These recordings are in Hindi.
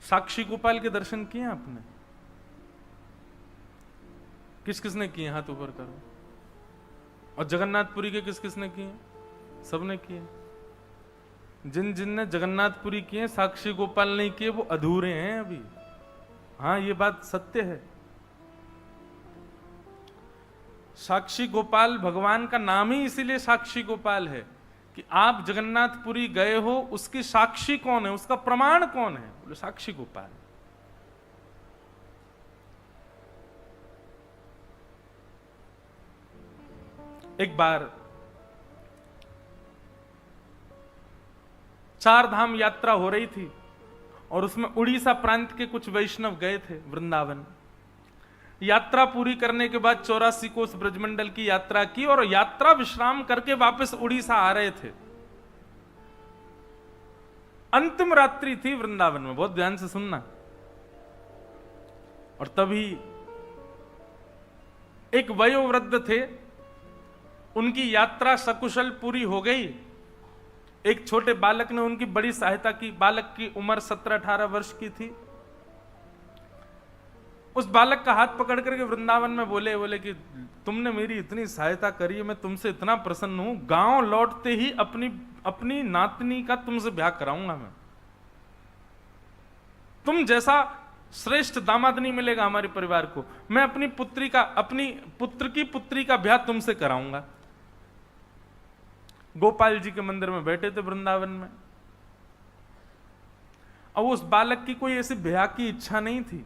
साक्षी गोपाल के दर्शन किए आपने? किस किसने किए? हाथ ऊपर करो। और जगन्नाथपुरी के किस किसने किए? सबने किए। जिन जिन ने जगन्नाथपुरी किए, साक्षी गोपाल नहीं किए, वो अधूरे हैं अभी। हाँ, ये बात सत्य है। साक्षी गोपाल भगवान का नाम ही इसीलिए साक्षी गोपाल है कि आप जगन्नाथपुरी गए हो, उसकी साक्षी कौन है, उसका प्रमाण कौन है? बोले साक्षी गोपाल। एक बार चार धाम यात्रा हो रही थी और उसमें उड़ीसा प्रांत के कुछ वैष्णव गए थे वृंदावन। यात्रा पूरी करने के बाद 84 कोस ब्रजमंडल की यात्रा की और यात्रा विश्राम करके वापस उड़ीसा आ रहे थे। अंतिम रात्रि थी वृंदावन में, बहुत ध्यान से सुनना। और तभी एक वयोवृद्ध थे, उनकी यात्रा सकुशल पूरी हो गई। एक छोटे बालक ने उनकी बड़ी सहायता की। बालक की उम्र 17-18 वर्ष की थी। उस बालक का हाथ पकड़ करके वृंदावन में बोले कि तुमने मेरी इतनी सहायता करी है, मैं तुमसे इतना प्रसन्न हूं, गांव लौटते ही अपनी नातनी का तुमसे ब्याह कराऊंगा मैं। तुम जैसा श्रेष्ठ दामाद नहीं मिलेगा हमारे परिवार को। मैं अपनी पुत्र की पुत्री का ब्याह तुमसे कराऊंगा। गोपाल जी के मंदिर में बैठे थे वृंदावन में। अब उस बालक की कोई ऐसी ब्याह की इच्छा नहीं थी,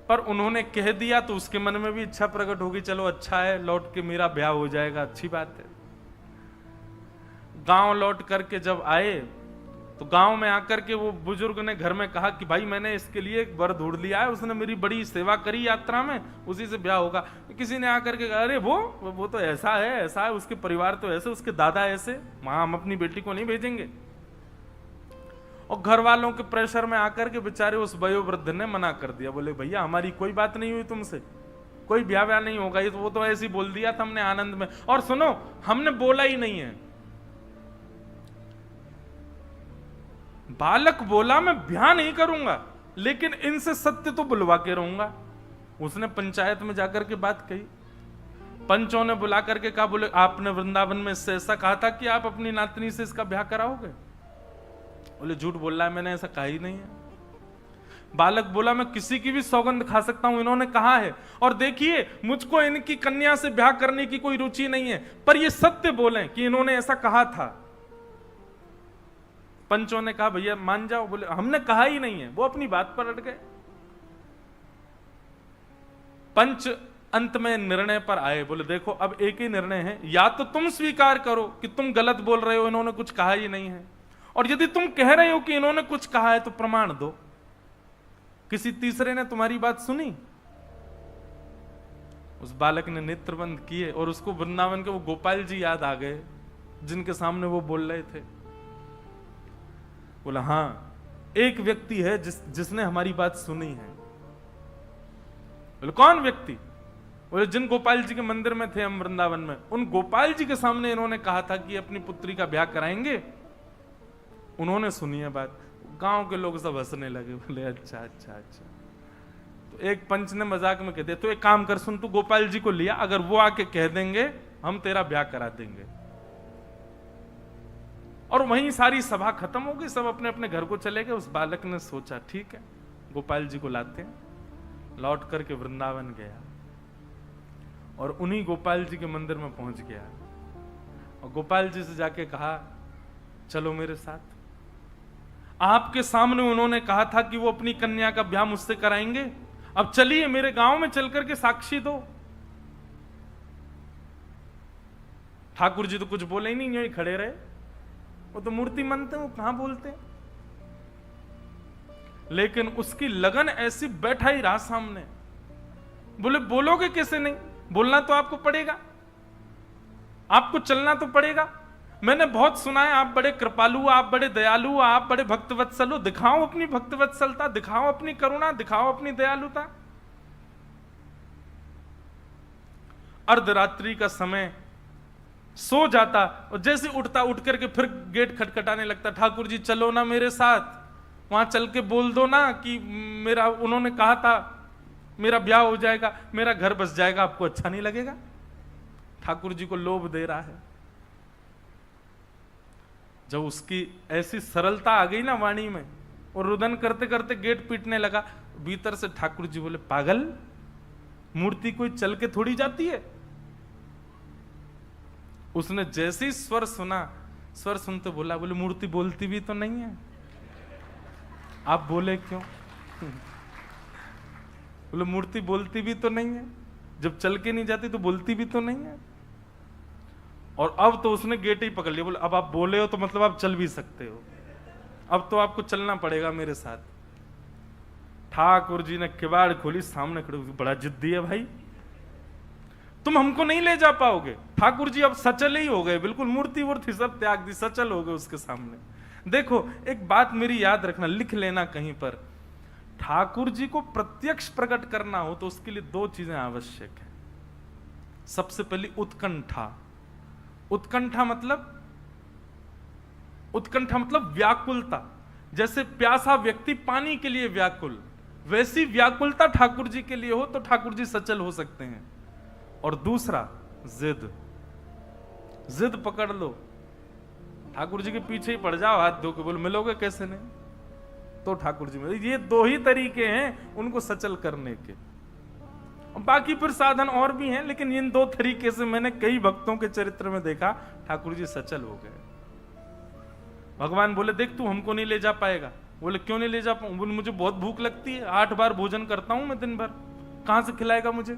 पर उन्होंने कह दिया तो उसके मन में भी इच्छा प्रकट होगी, चलो अच्छा है, लौट के मेरा ब्याह हो जाएगा, अच्छी बात है। गांव लौट करके जब आए तो गांव में आकर के वो बुजुर्ग ने घर में कहा कि भाई मैंने इसके लिए एक वर ढूंढ लिया है, उसने मेरी बड़ी सेवा करी यात्रा में, उसी से ब्याह होगा। किसी ने आकर के कहा अरे वो तो ऐसा है, उसके परिवार तो ऐसे, उसके दादा ऐसे, वहां हम अपनी बेटी को नहीं भेजेंगे। और घर वालों के प्रेशर में आकर के बेचारे उस वयोवृद्ध ने मना कर दिया। बोले भैया हमारी कोई बात नहीं हुई तुमसे, कोई ब्याह नहीं होगा, ये तो वो तो ऐसे ही बोल दिया था हमने आनंद में। और सुनो, हमने बोला ही नहीं है। बालक बोला मैं ब्याह नहीं करूंगा, लेकिन इनसे सत्य तो बुलवा के रहूंगा। उसने पंचायत में जाकर के बात कही। पंचों ने बुला करके कहा, बोले आपने वृंदावन में इससे ऐसा कहा था कि आप अपनी नातनी से इसका ब्याह कराओगे? बोले झूठ बोल रहा है, मैंने ऐसा कहा ही नहीं है। बालक बोला मैं किसी की भी सौगंध खा सकता हूं, इन्होंने कहा है। और देखिए मुझको इनकी कन्या से ब्याह करने की कोई रुचि नहीं है, पर ये सत्य बोलें कि इन्होंने ऐसा कहा था। पंचों ने कहा भैया मान जाओ। बोले हमने कहा ही नहीं है। वो अपनी बात पर अड़ गए। पंच अंत में निर्णय पर आए। बोले देखो अब एक ही निर्णय है, या तो तुम स्वीकार करो कि तुम गलत बोल रहे हो, इन्होंने कुछ कहा ही नहीं है, और यदि तुम कह रहे हो कि इन्होंने कुछ कहा है तो प्रमाण दो। किसी तीसरे ने तुम्हारी बात सुनी? उस बालक ने नेत्र बंद किए और उसको वृंदावन के वो गोपाल जी याद आ गए जिनके सामने वो बोल रहे थे। बोला हाँ, एक व्यक्ति है जिसने हमारी बात सुनी है। बोले कौन व्यक्ति? बोले जिन गोपाल जी के मंदिर में थे हम वृंदावन में, उन गोपाल जी के सामने इन्होंने कहा था कि अपनी पुत्री का ब्याह कराएंगे। उन्होंने सुनी है बात। गांव के लोग सब हंसने लगे। बोले अच्छा। तो एक पंच ने मजाक में कहते तो एक काम कर, सुन तू गोपाल जी को लिया, अगर वो आके कह देंगे हम तेरा ब्याह करा देंगे। और वहीं सारी सभा खत्म हो गई, सब अपने अपने घर को चले गए। उस बालक ने सोचा ठीक है गोपाल जी को लाते हैं। लौट करके वृंदावन गया और उन्हीं गोपाल जी के मंदिर में पहुंच गया और गोपाल जी से जाके कहा चलो मेरे साथ। आपके सामने उन्होंने कहा था कि वो अपनी कन्या का ब्याह मुझसे कराएंगे, अब चलिए मेरे गांव में चल करके साक्षी दो। ठाकुर जी तो कुछ बोले ही नहीं, यहीं खड़े रहे। वो तो मूर्ति मनते, वो कहां बोलते। लेकिन उसकी लगन ऐसी, बैठा ही रहा सामने। बोले बोलोगे कैसे नहीं? बोलना तो आपको पड़ेगा, आपको चलना तो पड़ेगा। मैंने बहुत सुना है आप बड़े कृपालु, आप बड़े दयालु, आप बड़े भक्तवत्सल हो। दिखाओ अपनी भक्तवत्सलता, दिखाओ अपनी करुणा, दिखाओ अपनी दयालुता। अर्धरात्रि का समय, सो जाता और जैसे उठता, उठ करके फिर गेट खटखटाने लगता, ठाकुर जी चलो ना मेरे साथ। वहां चल के बोल दो ना कि मेरा, उन्होंने कहा था मेरा ब्याह हो जाएगा, मेरा घर बस जाएगा, आपको अच्छा नहीं लगेगा? ठाकुर जी को लोभ दे रहा है। जब उसकी ऐसी सरलता आ गई ना वाणी में, और रुदन करते करते गेट पीटने लगा, भीतर से ठाकुर जी बोले, पागल, मूर्ति कोई चल के थोड़ी जाती है। उसने जैसे ही स्वर सुना, स्वर सुनते बोला, बोले मूर्ति बोलती भी तो नहीं है, आप बोले क्यों? बोले मूर्ति बोलती भी तो नहीं है, जब चल के नहीं जाती तो बोलती भी तो नहीं है। और अब तो उसने गेट ही पकड़ लिया, बोले अब आप बोले हो तो मतलब आप चल भी सकते हो, अब तो आपको चलना पड़ेगा मेरे साथ। ठाकुर जी ने किवाड़ खोली, सामने खड़े, बड़ा जिद्दी है भाई, तुम हमको नहीं ले जा पाओगे। ठाकुर जी अब सचल ही हो गए, बिल्कुल मूर्ति वूर्ति सब त्याग दी, सचल हो गए उसके सामने। देखो एक बात मेरी याद रखना, लिख लेना कहीं पर, ठाकुर जी को प्रत्यक्ष प्रकट करना हो तो उसके लिए दो चीजें आवश्यक है। सबसे पहली उत्कंठा। उत्कंठा मतलब व्याकुलता। जैसे प्यासा व्यक्ति पानी के लिए व्याकुल, वैसी व्याकुलता ठाकुर जी के लिए हो तो ठाकुर जी सचल हो सकते हैं। और दूसरा जिद, जिद पकड़ लो, ठाकुर जी के पीछे ही पड़ जाओ हाथ धो के, बोलो मिलोगे कैसे नहीं, तो ठाकुर जी में। ये दो ही तरीके हैं उनको सचल करने के, बाकी फिर साधन और भी हैं, लेकिन इन दो तरीके से मैंने कई भक्तों के चरित्र में देखा ठाकुर जी सचल हो गए। भगवान बोले देख तू हमको नहीं ले जा पाएगा। बोले क्यों नहीं ले जा पाऊं? बोले मुझे बहुत भूख लगती है, 8 बार भोजन करता हूं मैं दिन भर, कहां से खिलाएगा मुझे?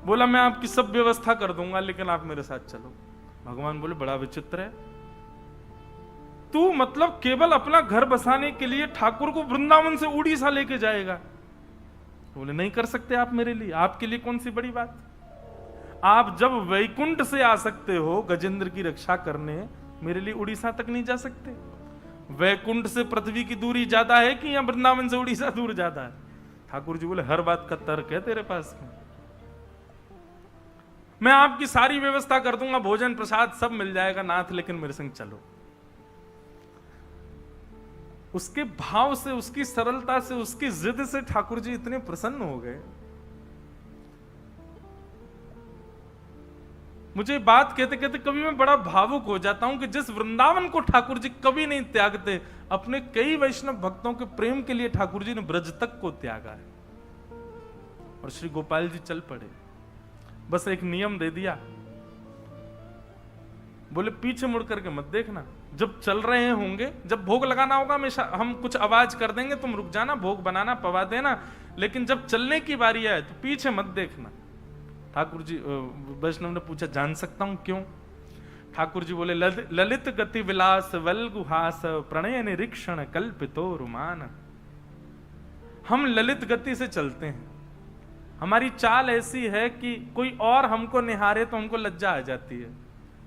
बोला मैं आपकी सब व्यवस्था कर दूंगा, लेकिन आप मेरे साथ चलो। भगवान बोले बड़ा विचित्र है, तू मतलब केवल अपना घर बसाने के लिए ठाकुर को वृंदावन से उड़ीसा लेके जाएगा? बोले नहीं कर सकते आप मेरे लिए, आपके लिए कौन सी बड़ी बात। आप जब वैकुंठ से आ सकते हो गजेंद्र की रक्षा करने, मेरे लिए उड़ीसा तक नहीं जा सकते? वैकुंठ से पृथ्वी की दूरी ज्यादा है कि या वृंदावन से उड़ीसा दूर ज्यादा है? ठाकुर जी बोले हर बात का तर्क है तेरे पास में, मैं आपकी सारी व्यवस्था कर दूंगा, भोजन प्रसाद सब मिल जाएगा नाथ, लेकिन मेरे संग चलो। उसके भाव से, उसकी सरलता से, उसकी जिद से ठाकुर जी इतने प्रसन्न हो गए। मुझे बात कहते कहते कभी मैं बड़ा भावुक हो जाता हूं कि जिस वृंदावन को ठाकुर जी कभी नहीं त्यागते, अपने कई वैष्णव भक्तों के प्रेम के लिए ठाकुर जी ने ब्रज तक को त्यागा है। और श्री गोपाल जी चल पड़े, बस एक नियम दे दिया, बोले पीछे मुड़ करके मत देखना, जब चल रहे होंगे, जब भोग लगाना होगा हमेशा हम कुछ आवाज कर देंगे, तुम रुक जाना, भोग बनाना पवा देना, लेकिन जब चलने की बारी आए तो पीछे मत देखना। ठाकुर जी, वैष्णव ने पूछा जान सकता हूं क्यों? ठाकुर जी बोले ललित गति विलास वल्गुहास प्रणय निरीक्षण कल्पितो रुमान। हम ललित गति से चलते हैं, हमारी चाल ऐसी है कि कोई और हमको निहारे तो हमको लज्जा आ जाती है,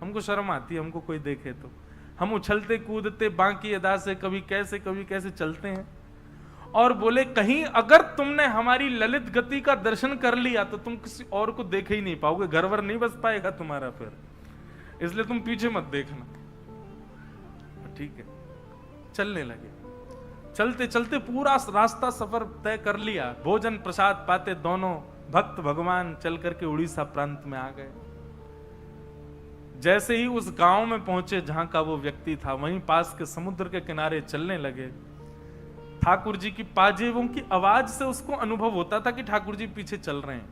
हमको शर्म आती है, हमको कोई देखे तो हम उछलते कूदते बांकी अदा से कभी कैसे चलते हैं। और बोले कहीं अगर तुमने हमारी ललित गति का दर्शन कर लिया तो तुम किसी और को देख ही नहीं पाओगे, घरवर नहीं बस पाएगा तुम्हारा फिर, इसलिए तुम पीछे मत देखना। ठीक है, चलने लगे, चलते चलते पूरा रास्ता सफर तय कर लिया, भोजन प्रसाद पाते दोनों भक्त भगवान चल करके उड़ीसा प्रांत में आ गए। जैसे ही उस गांव में पहुंचे जहां का वो व्यक्ति था, वहीं पास के समुद्र के किनारे चलने लगे। ठाकुर जी की पाजेबों की आवाज से उसको अनुभव होता था कि ठाकुर जी पीछे चल रहे हैं,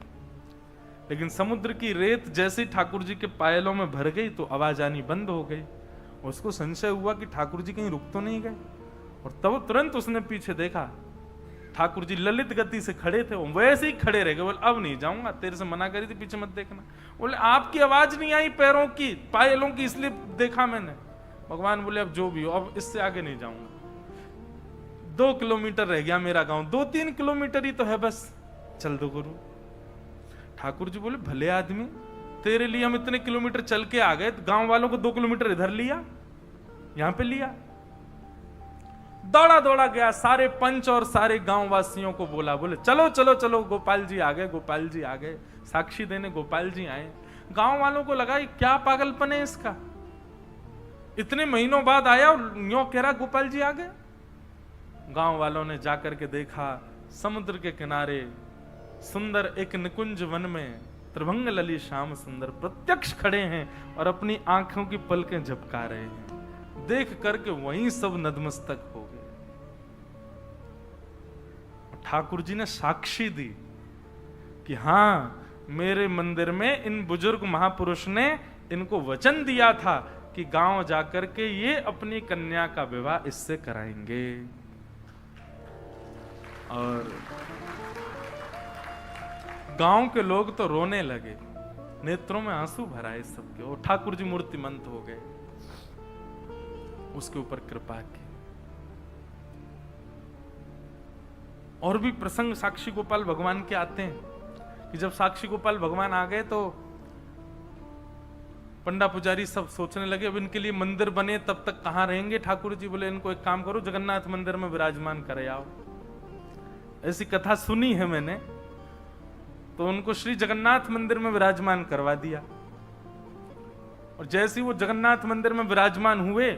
लेकिन समुद्र की रेत जैसे ही ठाकुर जी के पायलों में भर गई तो आवाज आनी बंद हो गई। उसको संशय हुआ कि ठाकुर जी कहीं रुक तो नहीं गए, और तब तुरंत उसने पीछे देखा, ठाकुर जी ललित गति से खड़े थे, वैसे ही खड़े रह गए। बोले अब नहीं जाऊंगा, तेरे से मना करी थी पीछे मत देखना। बोले आपकी आवाज नहीं आई पैरों की, पायलों की, इसलिए देखा मैंने। भगवान बोले अब जो भी हो, अब इससे आगे नहीं जाऊंगा, 2 किलोमीटर रह गया मेरा गांव, 2-3 किलोमीटर ही तो है बस, चल दो गुरु। ठाकुर जी बोले भले आदमी, तेरे लिए हम इतने किलोमीटर चल के आ गए, गांव वालों को 2 किलोमीटर इधर लिया, यहां पे लिया। दौड़ा दौड़ा गया, सारे पंच और सारे गांव वासियों को बोला, बोले चलो चलो चलो, गोपाल जी आ गए, गोपाल जी आ गए, साक्षी देने गोपाल जी आए। गांव वालों को लगा क्या पागलपन है इसका, इतने महीनों बाद आया और यूं कह रहा गोपाल जी आ गए। गांव वालों ने जाकर के देखा, समुद्र के किनारे सुंदर एक निकुंज वन में त्रिभंग लली श्याम सुंदर प्रत्यक्ष खड़े हैं और अपनी आंखों की पलकें झपका रहे हैं। देख करके वहीं सब नतमस्तक हो गए। ठाकुर जी ने साक्षी दी कि हाँ, मेरे मंदिर में इन बुजुर्ग महापुरुष ने इनको वचन दिया था कि गांव जाकर के ये अपनी कन्या का विवाह इससे कराएंगे। और गांव के लोग तो रोने लगे, नेत्रों में आंसू भर आए सबके, और ठाकुर जी मूर्तिमंत हो गए, उसके ऊपर कृपा की। और भी प्रसंग साक्षी गोपाल भगवान के आते हैं कि जब साक्षी गोपाल भगवान आ गए तो पंडा पुजारी सब सोचने लगे अब इनके लिए मंदिर बने तब तक कहां रहेंगे। ठाकुर जी बोले इनको एक काम करो, जगन्नाथ मंदिर में विराजमान करे आओ। ऐसी कथा सुनी है मैंने, तो उनको श्री जगन्नाथ मंदिर में विराजमान करवा दिया। और जैसे ही वो जगन्नाथ मंदिर में विराजमान हुए,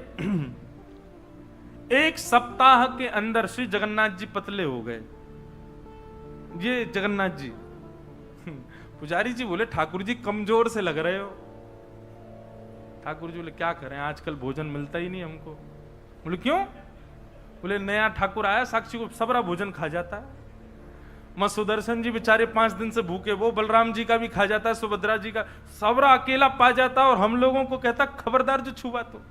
एक सप्ताह के अंदर श्री जगन्नाथ जी पतले हो गए। ये जगन्नाथ जी, पुजारी जी बोले ठाकुर जी कमजोर से लग रहे हो। ठाकुर जी बोले क्या करें, आजकल भोजन मिलता ही नहीं हमको। बोले क्यों? बोले नया ठाकुर आया, साक्षी को सबरा भोजन खा जाता है। मां सुदर्शन जी बेचारे 5 दिन से भूखे, वो बलराम जी का भी खा जाता है, सुभद्रा जी का, सबरा अकेला पा जाता है। और हम लोगों को कहता खबरदार जो छुआ तो,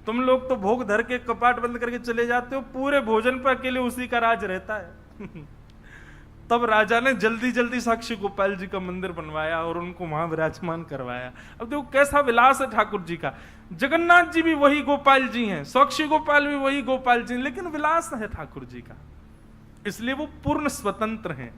तुम लोग तो भोग धर के कपाट बंद करके चले जाते हो, पूरे भोजन पर अकेले उसी का राज रहता है। तब राजा ने जल्दी जल्दी साक्षी गोपाल जी का मंदिर बनवाया और उनको वहां विराजमान करवाया। अब देखो कैसा विलास है ठाकुर जी का। जगन्नाथ जी भी वही गोपाल जी हैं, साक्षी गोपाल भी वही गोपाल जी हैं, लेकिन विलास है ठाकुर जी का, इसलिए वो पूर्ण स्वतंत्र हैं।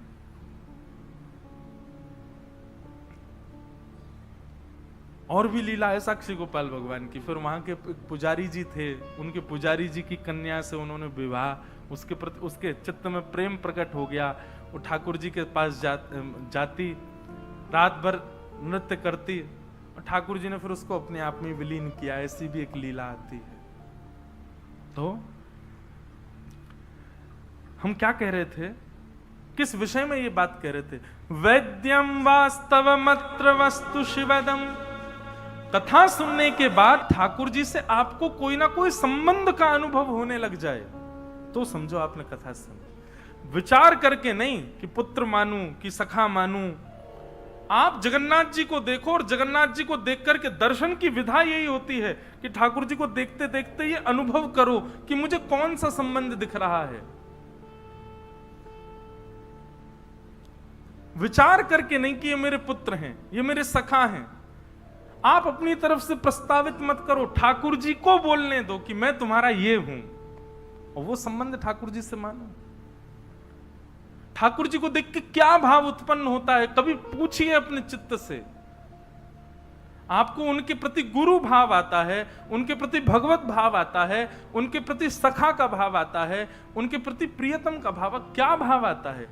और भी लीला है साक्षी गोपाल भगवान की। फिर वहां के पुजारी जी थे, उनके पुजारी जी की कन्या से उन्होंने विवाह, उसके प्रति उसके चित्त में प्रेम प्रकट हो गया। वो ठाकुर जी के पास जाती, रात भर नृत्य करती, और ठाकुर जी ने फिर उसको अपने आप में विलीन किया। ऐसी भी एक लीला आती है। तो हम क्या कह रहे थे, किस विषय में ये बात कह रहे थे? वैद्यम वास्तवमत्र वस्तु शिवदम। कथा सुनने के बाद ठाकुर जी से आपको कोई ना कोई संबंध का अनुभव होने लग जाए तो समझो आपने कथा सुनी। विचार करके नहीं कि पुत्र मानू कि सखा मानू। आप जगन्नाथ जी को देखो, और जगन्नाथ जी को देख करके दर्शन की विधा यही होती है कि ठाकुर जी को देखते देखते ये अनुभव करो कि मुझे कौन सा संबंध दिख रहा है। विचार करके नहीं कि ये मेरे पुत्र हैं, ये मेरे सखा हैं। आप अपनी तरफ से प्रस्तावित मत करो, ठाकुर जी को बोलने दो कि मैं तुम्हारा ये हूं, और वो संबंध ठाकुर जी से मानो। ठाकुर जी को देख के क्या भाव उत्पन्न होता है, कभी पूछिए अपने चित्त से। आपको उनके प्रति गुरु भाव आता है, उनके प्रति भगवत भाव आता है, उनके प्रति सखा का भाव आता है, उनके प्रति प्रियतम का भाव, क्या भाव आता है?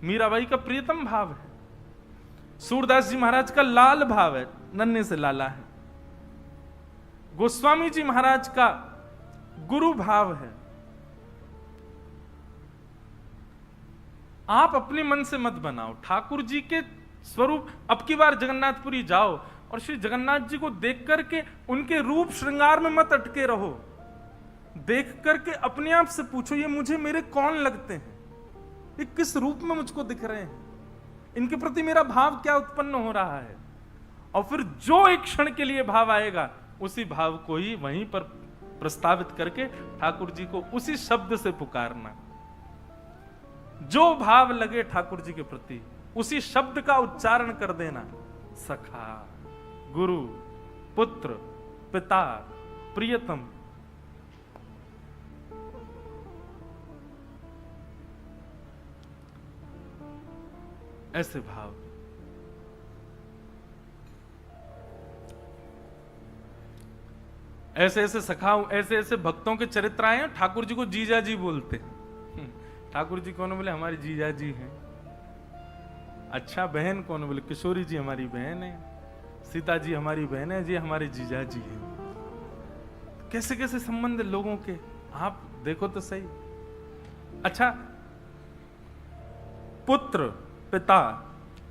मीराबाई का प्रियतम भाव है, सूरदास जी महाराज का लाल भाव है, नन्हे से लाला है, गोस्वामी जी महाराज का गुरु भाव है। आप अपने मन से मत बनाओ, ठाकुर जी के स्वरूप। अब की बार जगन्नाथपुरी जाओ और श्री जगन्नाथ जी को देख करके उनके रूप श्रृंगार में मत अटके रहो। देख करके अपने आप से पूछो, ये मुझे मेरे कौन लगते हैं, ये किस रूप में मुझको दिख रहे हैं, इनके प्रति मेरा भाव क्या उत्पन्न हो रहा है। और फिर जो एक क्षण के लिए भाव आएगा, उसी भाव को ही वहीं पर प्रस्तावित करके ठाकुर जी को उसी शब्द से पुकारना। जो भाव लगे ठाकुर जी के प्रति, उसी शब्द का उच्चारण कर देना। सखा, गुरु, पुत्र, पिता, प्रियतम। ऐसे भाव। ऐसे ऐसे सखाओं, ऐसे ऐसे भक्तों के चरित्र आए हैं, ठाकुर जी को जीजा जी बोलते हैं। ठाकुर जी कौन? बोले हमारी जीजा जी हैं। अच्छा, बहन कौन? बोले किशोरी जी हमारी बहन है, सीता जी हमारी बहन है, जी हमारे जीजा जी हैं। कैसे कैसे संबंध लोगों के, आप देखो तो सही। अच्छा, पुत्र, पिता,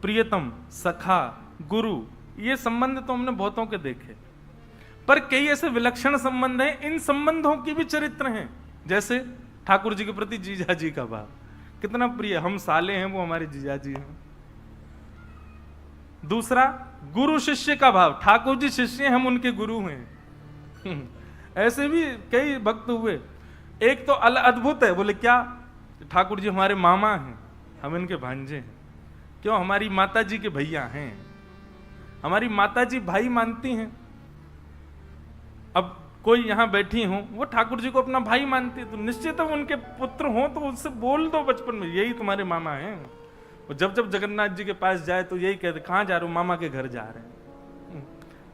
प्रियतम, सखा, गुरु, ये संबंध तो हमने बहुतों के देखे, पर कई ऐसे विलक्षण संबंध हैं, इन संबंधों की भी चरित्र हैं। जैसे ठाकुर जी के प्रति जीजा जी का भाव कितना प्रिय, हम साले हैं, वो हमारे जीजा जी हैं। दूसरा, गुरु शिष्य का भाव, ठाकुर जी शिष्य हैं, हम उनके गुरु हैं। ऐसे भी कई भक्त हुए। एक तो अद्भुत है, बोले क्या, ठाकुर जी हमारे मामा हैं, हम इनके भांजे हैं। क्यों, हमारी माता जी के भैया हैं, हमारी माता जी भाई मानती हैं। अब कोई यहां बैठी हो, वो ठाकुर जी को अपना भाई मानती है, तो निश्चित हम उनके पुत्र हो तो उससे बोल दो बचपन में, यही तुम्हारे मामा हैं। और जब जब जगन्नाथ जी के पास जाए तो यही कहते, कहां जा रहे हो, मामा के घर जा रहे हैं,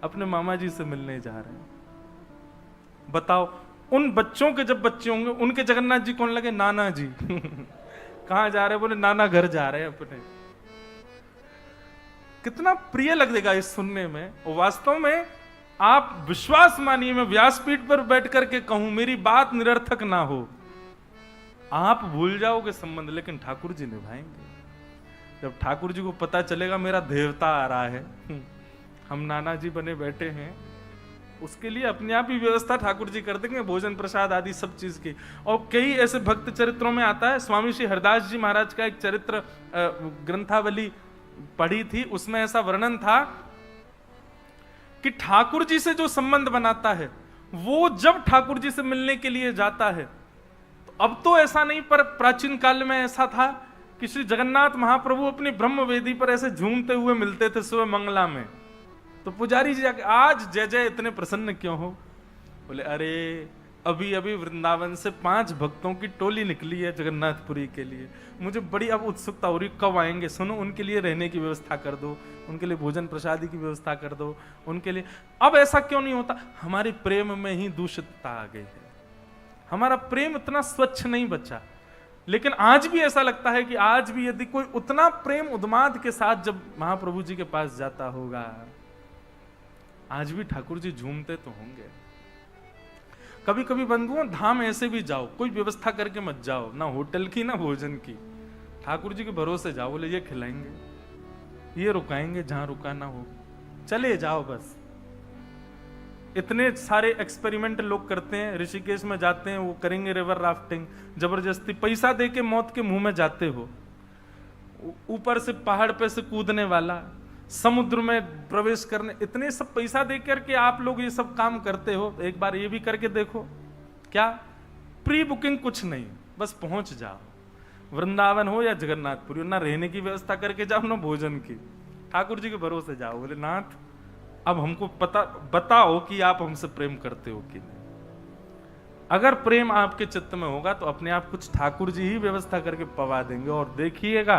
अपने मामा जी से मिलने जा रहे हैं। बताओ, उन बच्चों के जब बच्चे होंगे, उनके जगन्नाथ जी कौन लगे, नाना जी। कहां जा रहे, बोले नाना घर जा रहे हैं अपने। कितना प्रिय लगेगा इस सुनने में। और वास्तव में आप विश्वास मानिए, मैं व्यासपीठ पर बैठ करके कहूं, मेरी बात निरर्थक ना हो, आप भूल जाओगे संबंध, लेकिन ठाकुर जी निभाएंगे। जब ठाकुर जी को पता चलेगा मेरा देवता आ रहा है, हम नाना जी बने बैठे हैं, उसके लिए अपने आप ही व्यवस्था ठाकुर जी कर देंगे, भोजन प्रसाद आदि सब चीज की। और कई ऐसे भक्त चरित्रों में आता है, स्वामी श्री हरदास जी महाराज का एक चरित्र ग्रंथावली पढ़ी थी, उसमें ऐसा वर्णन था कि ठाकुर जी से जो संबंध बनाता है, वो जब ठाकुर जी से मिलने के लिए जाता है, तो अब तो ऐसा नहीं, पर प्राचीन काल में ऐसा था कि श्री जगन्नाथ महाप्रभु अपनी ब्रह्म वेदी पर ऐसे झूमते हुए मिलते थे सुबह मंगला में। तो पुजारी जी जाके, आज जय जय इतने प्रसन्न क्यों हो, बोले अरे अभी अभी वृंदावन से 5 भक्तों की टोली निकली है जगन्नाथपुरी के लिए, मुझे बड़ी अब उत्सुकता हो रही, कब आएंगे, सुनो उनके लिए रहने की व्यवस्था कर दो, उनके लिए भोजन प्रसादी की व्यवस्था कर दो, उनके लिए। अब ऐसा क्यों नहीं होता, हमारे प्रेम में ही दूषितता आ गई है, हमारा प्रेम इतना स्वच्छ नहीं बचा। लेकिन आज भी ऐसा लगता है कि आज भी यदि कोई उतना प्रेम उन्माद के साथ जब महाप्रभु जी के पास जाता होगा, आज भी ठाकुर जी झूमते तो होंगे। कभी कभी बंधुओं, धाम ऐसे भी जाओ, कोई व्यवस्था करके मत जाओ, ना होटल की ना भोजन की, ठाकुर जी के भरोसे जाओ, बोले ये खिलाएंगे, ये रुकाएंगे, जहां रुकाना हो चले जाओ बस। इतने सारे एक्सपेरिमेंट लोग करते हैं, ऋषिकेश में जाते हैं, वो करेंगे रिवर राफ्टिंग, जबरदस्ती पैसा दे के मौत के मुंह में जाते हो, ऊपर से पहाड़ पे से कूदने वाला, समुद्र में प्रवेश करने, इतने सब पैसा दे करके आप लोग ये सब काम करते हो। एक बार ये भी करके देखो, क्या प्री बुकिंग कुछ नहीं, बस पहुंच जाओ, वृंदावन हो या जगन्नाथपुरी, ना रहने की व्यवस्था करके जाओ ना भोजन की, ठाकुर जी के भरोसे जाओ, बोले नाथ अब हमको पता बताओ कि आप हमसे प्रेम करते हो कि नहीं। अगर प्रेम आपके चित्त में होगा तो अपने आप कुछ ठाकुर जी ही व्यवस्था करके पवा देंगे, और देखिएगा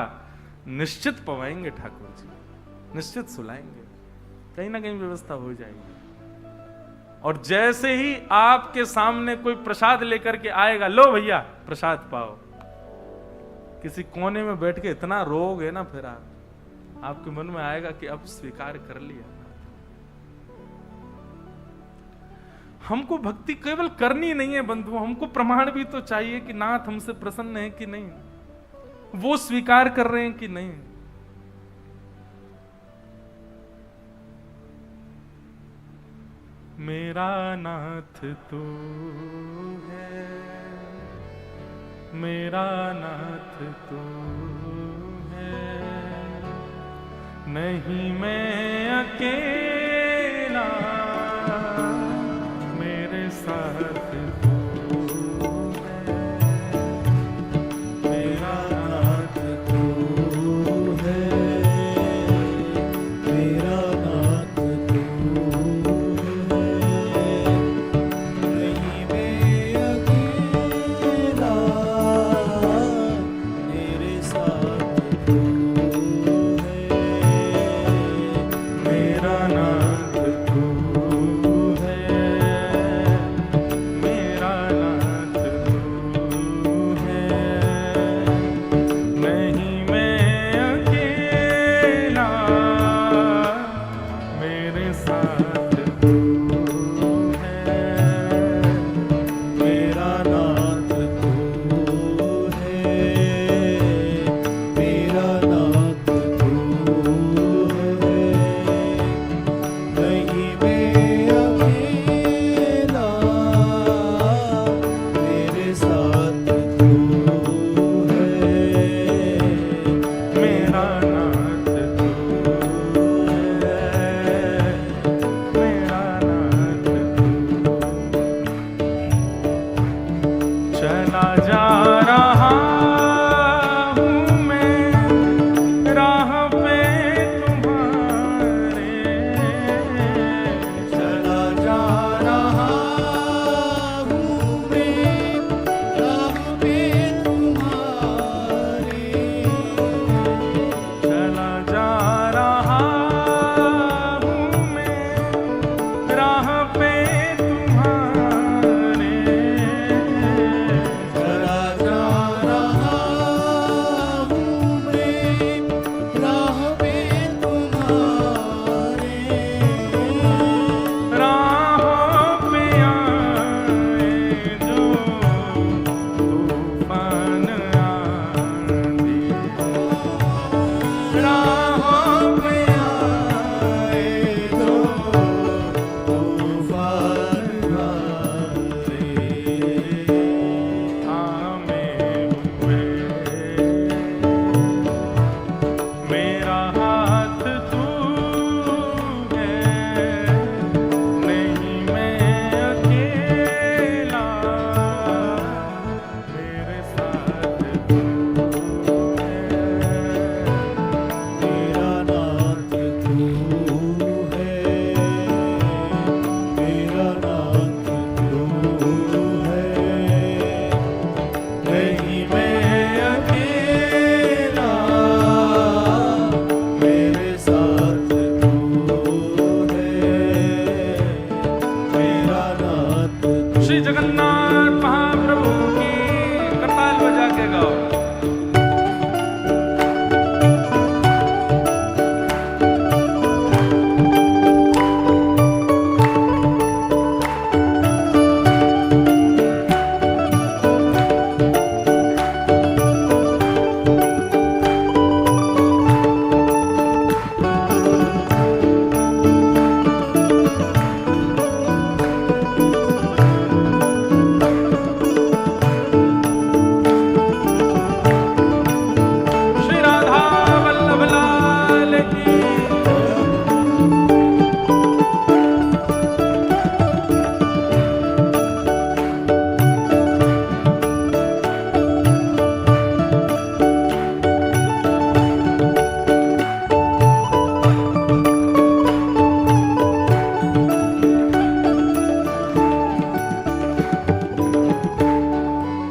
निश्चित पवाएंगे ठाकुर जी, निश्चित सुलाएंगे, कहीं ना कहीं व्यवस्था हो जाएगी। और जैसे ही आपके सामने कोई प्रसाद लेकर के आएगा, लो भैया प्रसाद पाओ, किसी कोने में बैठ के इतना रोओगे ना, फिर आपके मन में आएगा कि अब स्वीकार कर लिया। हमको भक्ति केवल करनी नहीं है बंधुओं, हमको प्रमाण भी तो चाहिए कि नाथ हमसे प्रसन्न है कि नहीं, वो स्वीकार कर रहे हैं कि नहीं। मेरा नाथ तू है, मेरा नाथ तू है, नहीं मैं अकेला, मेरे साथ तू है, मेरा नाथ तू है, मेरा नाथ तू मेरा जा रहा हूँ मैं राह पे तुम्हारे, चला जा रहा हूँ मैं राह पे तुम्हारे, चला जा रहा हूँ मैं राह पे तुम्हारे, चला जा रहा हूँ मैं राह पे तुम्हारे, राहों पे आए जो तूफान आंधी, राहों पे आए जो तूफान आए, थामे हुए मेरा हाथ तू है, नहीं मैं अकेला, मेरे साथ तू है, मेरा नाथ तू है, मेरा नाथ तू है, नहीं मैं अकेला, मेरे साथ तू है, मेरा नाथ तू। श्री जगन्नाथ महाप्रभु की करताल बजा के गाओ। श्री राधा वल्लभ लाल की।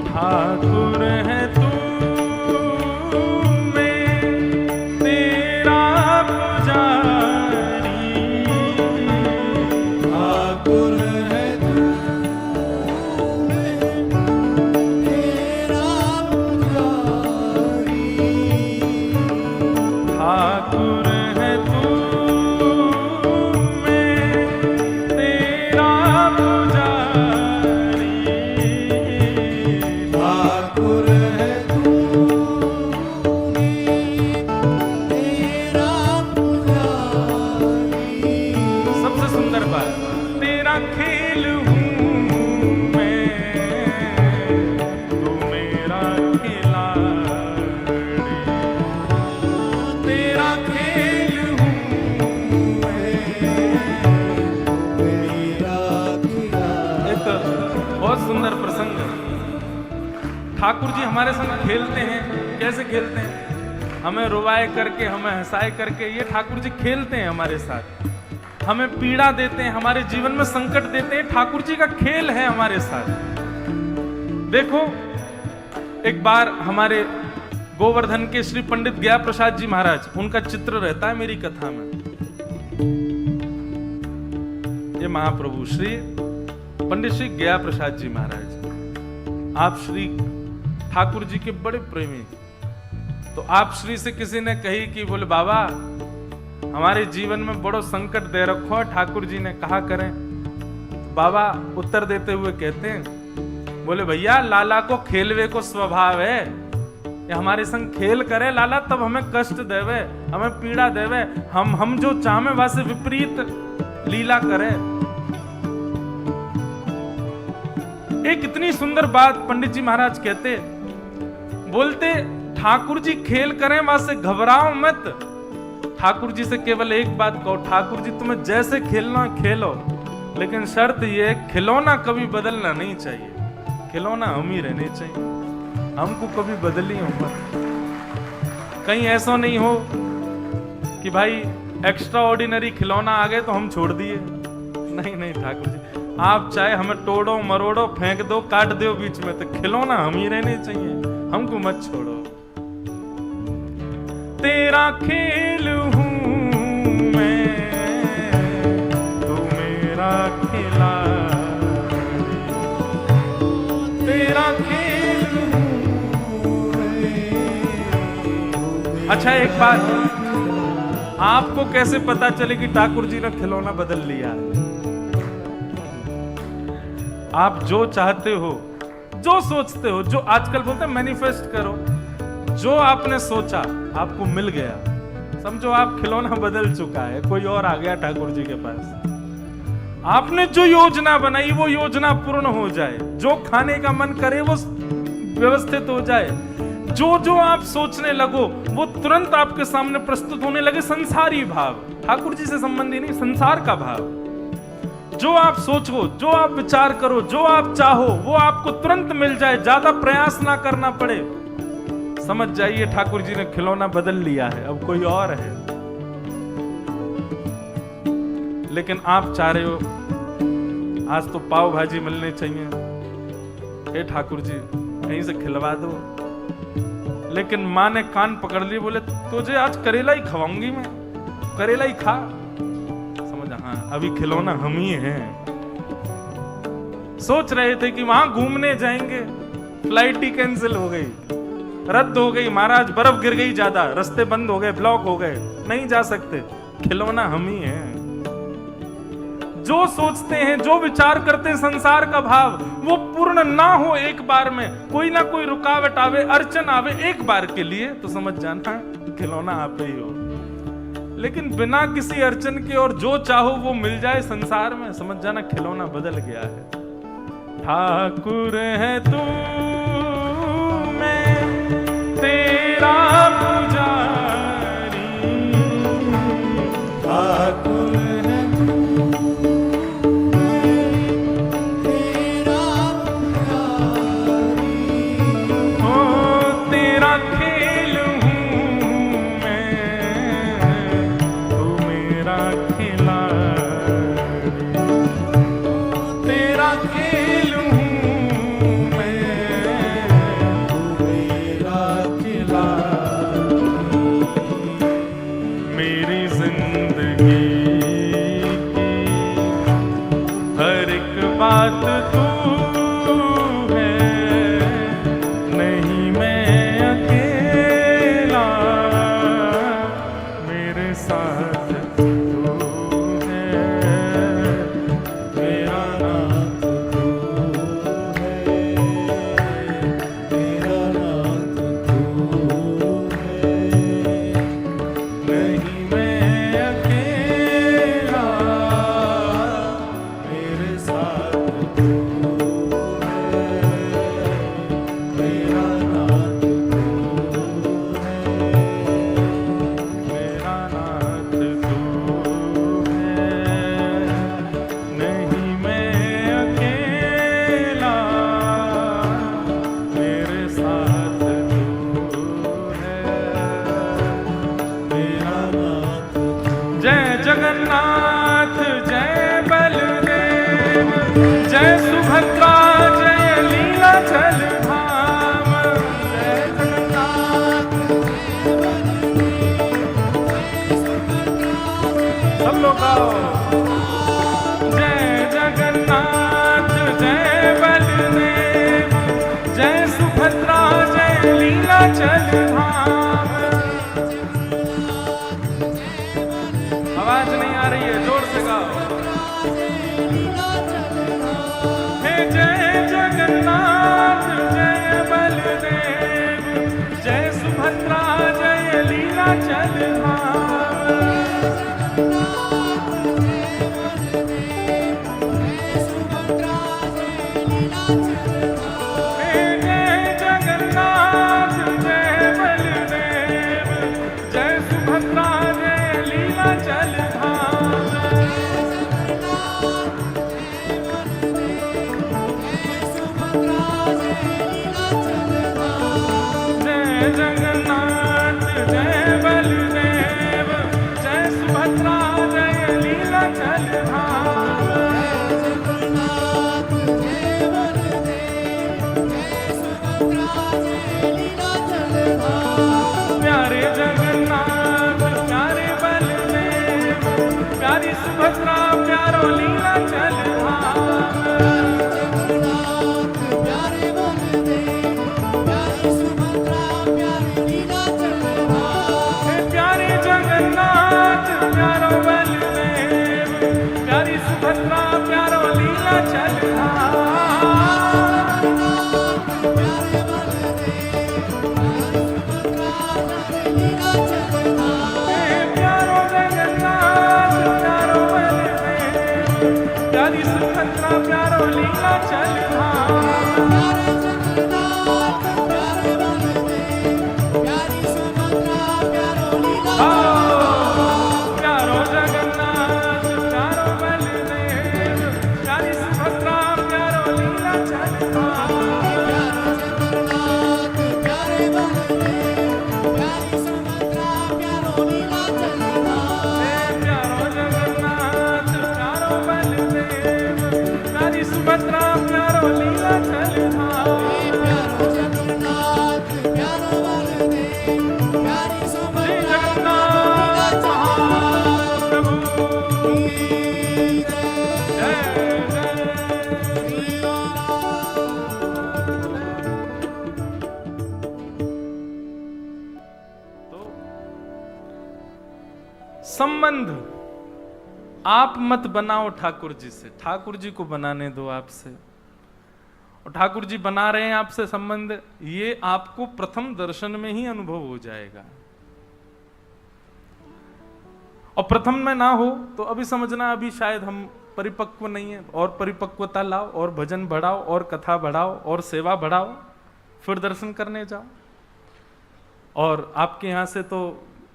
ठाकुर है तू मैं तेरा पुजारी, ठाकुर है तू मैं तेरा पुजारी, ठाकुर है तू मैं तेरा पुजारी, ठाकुर है तू मैं तेरा पुजारी, सबसे सुंदर बात, तेरा खेल हूँ मैं, तू मेरा खिलाड़ी, तेरा खेल हूँ मैं, मेरा खिलाड़ी। एक बहुत सुंदर प्रसंग है। ठाकुर जी हमारे संग खेलते हैं। कैसे खेलते हैं? हमें रुवाए करके, हमें हंसाए करके, ये ठाकुर जी खेलते हैं हमारे साथ। हमें पीड़ा देते हैं, हमारे जीवन में संकट देते हैं। ठाकुर जी का खेल है हमारे साथ। देखो, एक बार हमारे गोवर्धन के श्री पंडित गया प्रसाद जी महाराज, उनका चित्र रहता है मेरी कथा में। ये महाप्रभु श्री पंडित श्री गया प्रसाद जी महाराज, आप श्री ठाकुर जी के बड़े प्रेमी। तो आप श्री से किसी ने कही कि बोले बाबा हमारे जीवन में बड़ो संकट दे रखो, ठाकुर जी ने कहा करें। बाबा उत्तर देते हुए कहते हैं, बोले भैया लाला को खेलवे को स्वभाव है, ये हमारे संग खेल करे लाला तब हमें कष्ट देवे, हमें पीड़ा देवे, हम जो चाहे वैसे विपरीत लीला करे। एक इतनी सुंदर बात पंडित जी महाराज कहते, बोलते ठाकुर जी खेल करें वैसे घबराओ मत। ठाकुर जी से केवल एक बात कहो, ठाकुर जी तुम्हें जैसे खेलना खेलो, लेकिन शर्त ये खिलौना कभी बदलना नहीं चाहिए। खिलौना हम ही रहने चाहिए, हमको कभी बदली हो मत। कहीं ऐसा नहीं हो कि भाई एक्स्ट्रा ऑर्डिनरी खिलौना आ गए तो हम छोड़ दिए। नहीं नहीं ठाकुर जी, आप चाहे हमें तोड़ो मरोड़ो फेंक दो काट दो बीच में, तो खिलौना हम ही रहने चाहिए, हमको मत छोड़ो। तेरा खेल हूं मैं, तू मेरा खिलाड़ी, तेरा खेल हूं मैं। अच्छा एक बात, आपको कैसे पता चले कि ठाकुर जी ने खिलौना बदल लिया? आप जो चाहते हो, जो सोचते हो, जो आजकल बोलते हैं मैनिफेस्ट करो, जो आपने सोचा आपको मिल गया, समझो आप खिलौना बदल चुका है, कोई और आ गया ठाकुर जी के पास। आपने जो योजना बनाई वो योजना पूर्ण हो जाए, जो खाने का मन करे वो व्यवस्थित हो जाए, जो जो आप सोचने लगो वो तुरंत आपके सामने प्रस्तुत होने लगे। संसारी भाव, ठाकुर जी से संबंधी नहीं, संसार का भाव। जो आप सोचो, जो आप विचार करो, जो आप चाहो वो आपको तुरंत मिल जाए, ज्यादा प्रयास ना करना पड़े। समझ जाइए ठाकुर जी ने खिलौना बदल लिया है, अब कोई और है। लेकिन आप चाह रहे हो आज तो पाव भाजी मिलने चाहिए, हे ठाकुर जी कहीं से खिलवा दो। लेकिन माँ ने कान पकड़ लिए, बोले तुझे आज करेला ही खवाऊंगी मैं, करेला ही खा। समझ, हाँ अभी खिलौना हम ही हैं। सोच रहे थे कि वहां घूमने जाएंगे, फ्लाइट ही कैंसिल हो गई, रद्द हो गई, महाराज बर्फ गिर गई ज्यादा, रास्ते बंद हो गए, ब्लॉक हो गए, नहीं जा सकते। खिलौना हम ही हैं। जो सोचते हैं, जो विचार करते हैं, संसार का भाव वो पूर्ण ना हो एक बार में, कोई ना कोई रुकावट आवे, अड़चन आवे एक बार के लिए, तो समझ जाना खिलौना आप ही हो। लेकिन बिना किसी अड़चन के और जो चाहो वो मिल जाए संसार में, समझ जाना खिलौना बदल गया है। ठाकुर है तू, मैं तेरा पुजारी, ठाकुर है तू, मैं तेरा पुजारी, ओ तेरा खेल हूँ मैं, तू मेरा खिलाड़ी, तेरा खेल हूँ मैं, तू मेरा खिलाड़ी। मेरी जिंदगी की हर एक बात तू है, नहीं मैं अकेला, मेरे साथ तू है, मेरा नाथ तू है, मेरा नाथ तू है, नहीं मैं अकेला, मेरे साथ तू है, मेरा नाथ तू है, मेरा नाथ तू है, नहीं मैं अकेला, मेरे साथ तू है, मेरा नाथ तू। जय जगन्नाथ जय बलदेव, जय सुभद्रा जय लीलाचल धाम, जय जगन्नाथ, सब लोग गाओ। जय जगन्नाथ जय बलदेव, जय सुभद्रा जय लीलाचल धाम। आवाज नहीं आ रही है, जोर से गाओ। हे जय जगन्नाथ जय बलदेव, जय सुभद्रा जय लीलाचल धाम। हे जय जगन्नाथ जय बलदेव, जय सुभद्रा जय लीलाचल धाम। जगन्नाथ जय बलदेव, जय सुभद्रा जय लीला चल धाम। प्यारे जगन्नाथ प्यारे बलदेव, प्यारी सुभद्रा प्यारो लीला चल धाम। प्यारे जगन्नाथ प्यारो बलदेव, प्यारी सुभद्रा प्यारो लीला चल धाम। प्यारो जगन्नाथ प्यारो बलदेव, प्यारी सुभद्रा प्यारो लीला चल धाम। प्यारो जगन्नाथ प्यारो बलदेव, प्यारी सुभद्रा प्यारो लीला चल धाम। प्यारो जगन्नाथ प्यारो बलदेव, प्यारी सुभद्रा प्यारो लीला चल धाम। जय जगन्नाथ महाप्रभु जय जय। तो संबंध आप मत बनाओ ठाकुर जी से, ठाकुर जी को बनाने दो आपसे। और ठाकुर जी बना रहे हैं आपसे संबंध, ये आपको प्रथम दर्शन में ही अनुभव हो जाएगा। और प्रथम में ना हो तो अभी समझना अभी शायद हम परिपक्व नहीं है, और परिपक्वता लाओ और भजन बढ़ाओ और कथा बढ़ाओ और सेवा बढ़ाओ, फिर दर्शन करने जाओ। और आपके यहाँ से तो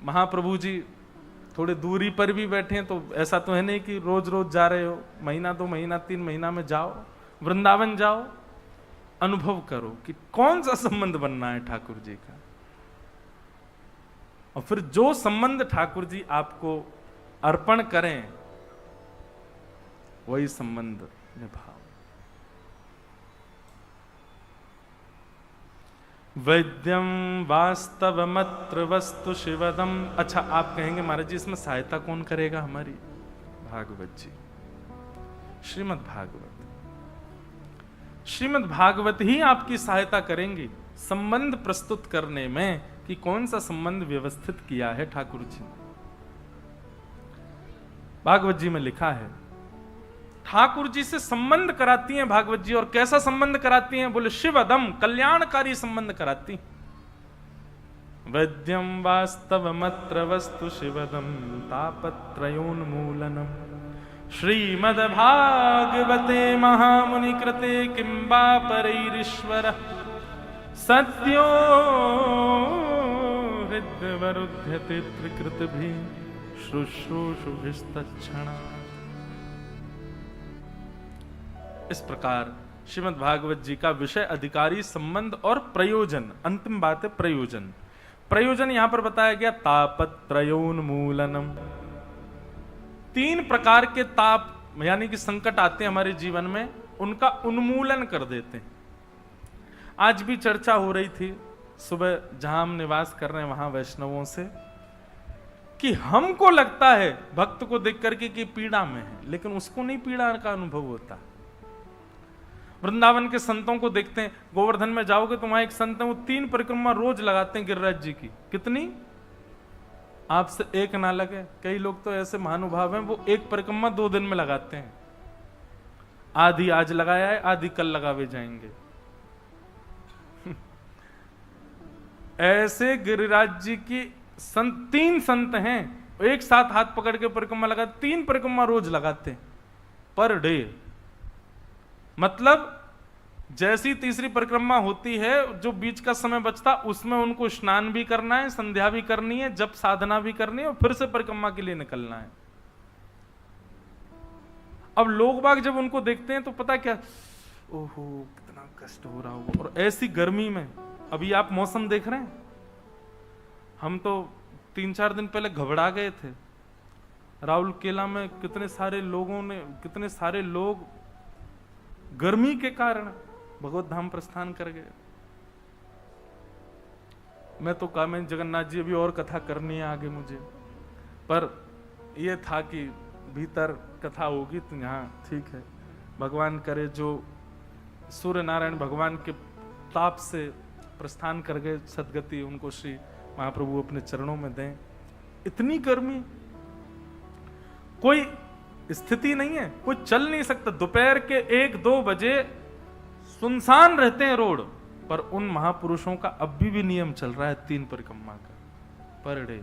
महाप्रभु जी थोड़े दूरी पर भी बैठे हैं, तो ऐसा तो है नहीं कि रोज रोज जा रहे हो, महीना 2 महीना 3 महीना में जाओ, वृंदावन जाओ, अनुभव करो कि कौन सा संबंध बनना है ठाकुर जी का। और फिर जो संबंध ठाकुर जी आपको अर्पण करें वही संबंध निभाओ। वैद्यम वास्तवमत्र वस्तु शिवदम। अच्छा, आप कहेंगे महाराज जी इसमें सहायता कौन करेगा हमारी? भागवत जी, श्रीमद् भागवत। श्रीमद् भागवत ही आपकी सहायता करेंगी संबंध प्रस्तुत करने में कि कौन सा संबंध व्यवस्थित किया है ठाकुर जी ने। भागवत जी में लिखा है ठाकुर जी से संबंध कराती हैं भागवत जी। और कैसा संबंध कराती हैं? बोले शिवदम, कल्याणकारी संबंध कराती। वैद्यम वास्तवमत्र वस्तु शिवदम तापत्रयोन्मूलनम श्रीमद्भागवते महामुनि कृते किंबा परैरीश्वर सत्यो हृद्यवरुध्यते त्रिकृतभिः शुश्रूषुभिस्तच्छणा। इस प्रकार श्रीमद् भागवत जी का विषय अधिकारी, संबंध और प्रयोजन। अंतिम बात है प्रयोजन। प्रयोजन यहां पर बताया गया तापत्रयोन्मूलनम। 3 प्रकार के ताप यानी कि संकट आते हैं हमारे जीवन में, उनका उन्मूलन कर देते हैं। आज भी चर्चा हो रही थी सुबह जहां हम निवास कर रहे हैं वहां वैष्णवों से, कि हमको लगता है भक्त को देख करके कि पीड़ा में है, लेकिन उसको नहीं पीड़ा का अनुभव होता। वृंदावन के संतों को देखते हैं, गोवर्धन में जाओगे तो वहां एक संत है, वो 3 परिक्रमा रोज लगाते हैं गिरिराज जी की। कितनी? आपसे एक ना लगे। कई लोग तो ऐसे महानुभाव हैं, वो एक परिक्रमा 2 दिन में लगाते हैं। आधी आज लगाया है, आधी कल लगावे जाएंगे। ऐसे गिरिराज जी की 3 संत हैं, एक साथ हाथ पकड़ के परिक्रमा लगाते, 3 परिक्रमा रोज लगाते पर डे। मतलब जैसी तीसरी परिक्रमा होती है, जो बीच का समय बचता उसमें उनको स्नान भी करना है, संध्या भी करनी है, जप साधना भी करनी है, और फिर से परिक्रमा के लिए निकलना है। अब लोग बाग जब उनको देखते हैं तो पता क्या, ओहो कितना कष्ट हो रहा होगा। और ऐसी गर्मी में, अभी आप मौसम देख रहे हैं, हम तो 3-4 दिन पहले घबरा गए थे। राहुल केला में कितने सारे लोग गर्मी के कारण भगवत धाम प्रस्थान कर गए। मैं तो कहा मैं जगन्नाथ जी अभी और कथा करनी है आगे मुझे, पर यह था कि भीतर कथा होगी तो यहाँ ठीक है। भगवान करे जो सूर्य नारायण भगवान के ताप से प्रस्थान कर गए सदगति, उनको श्री महाप्रभु अपने चरणों में दें। इतनी गर्मी, कोई स्थिति नहीं है, कोई चल नहीं सकता। दोपहर के 1-2 बजे सुनसान रहते हैं रोड, पर उन महापुरुषों का अभी भी नियम चल रहा है 3 परिक्रमा का पर डे।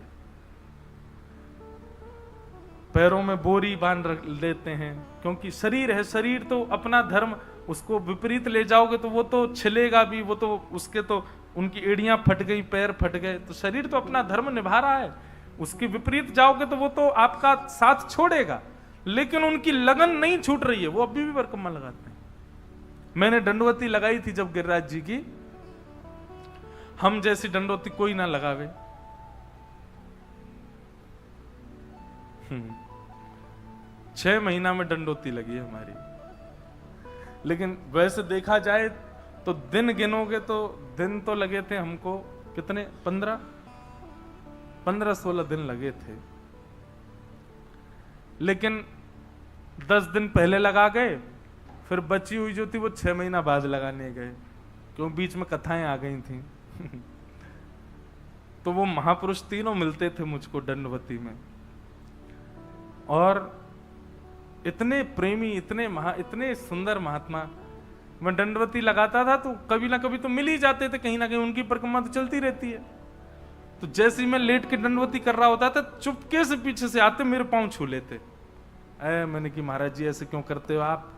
पैरों में बोरी बांध लेते हैं, क्योंकि शरीर है, शरीर तो अपना धर्म, उसको विपरीत ले जाओगे तो वो तो छिलेगा भी, वो तो उसके तो उनकी एड़ियां फट गई, पैर फट गए, तो शरीर तो अपना धर्म निभा रहा है। उसके विपरीत जाओगे तो वो तो आपका साथ छोड़ेगा, लेकिन उनकी लगन नहीं छूट रही है, वो अभी भी परिक्रमा लगाते हैं। मैंने दंडवती लगाई थी जब गिरिराज जी की, हम जैसी दंडवती कोई ना लगावे। 6 महीना में दंडवती लगी है हमारी, लेकिन वैसे देखा जाए तो दिन गिनोगे तो दिन तो लगे थे हमको कितने, 15-16 दिन लगे थे। लेकिन 10 दिन पहले लगा गए, फिर बची हुई जो थी वो 6 महीना बाद लगाने गए, क्यों बीच में कथाएं आ गई थी। तो वो महापुरुष तीनों मिलते थे मुझको दंडवती में, और इतने प्रेमी, इतने सुंदर महात्मा। मैं दंडवती लगाता था तो कभी ना कभी तो मिल ही जाते थे, कहीं ना कहीं उनकी परिक्रमा तो चलती रहती है। तो जैसे ही मैं लेट के दंडवती कर रहा होता था, चुपके से पीछे से आते मेरे पांव छू लेते। मैंने कि महाराज जी ऐसे क्यों करते हो आप?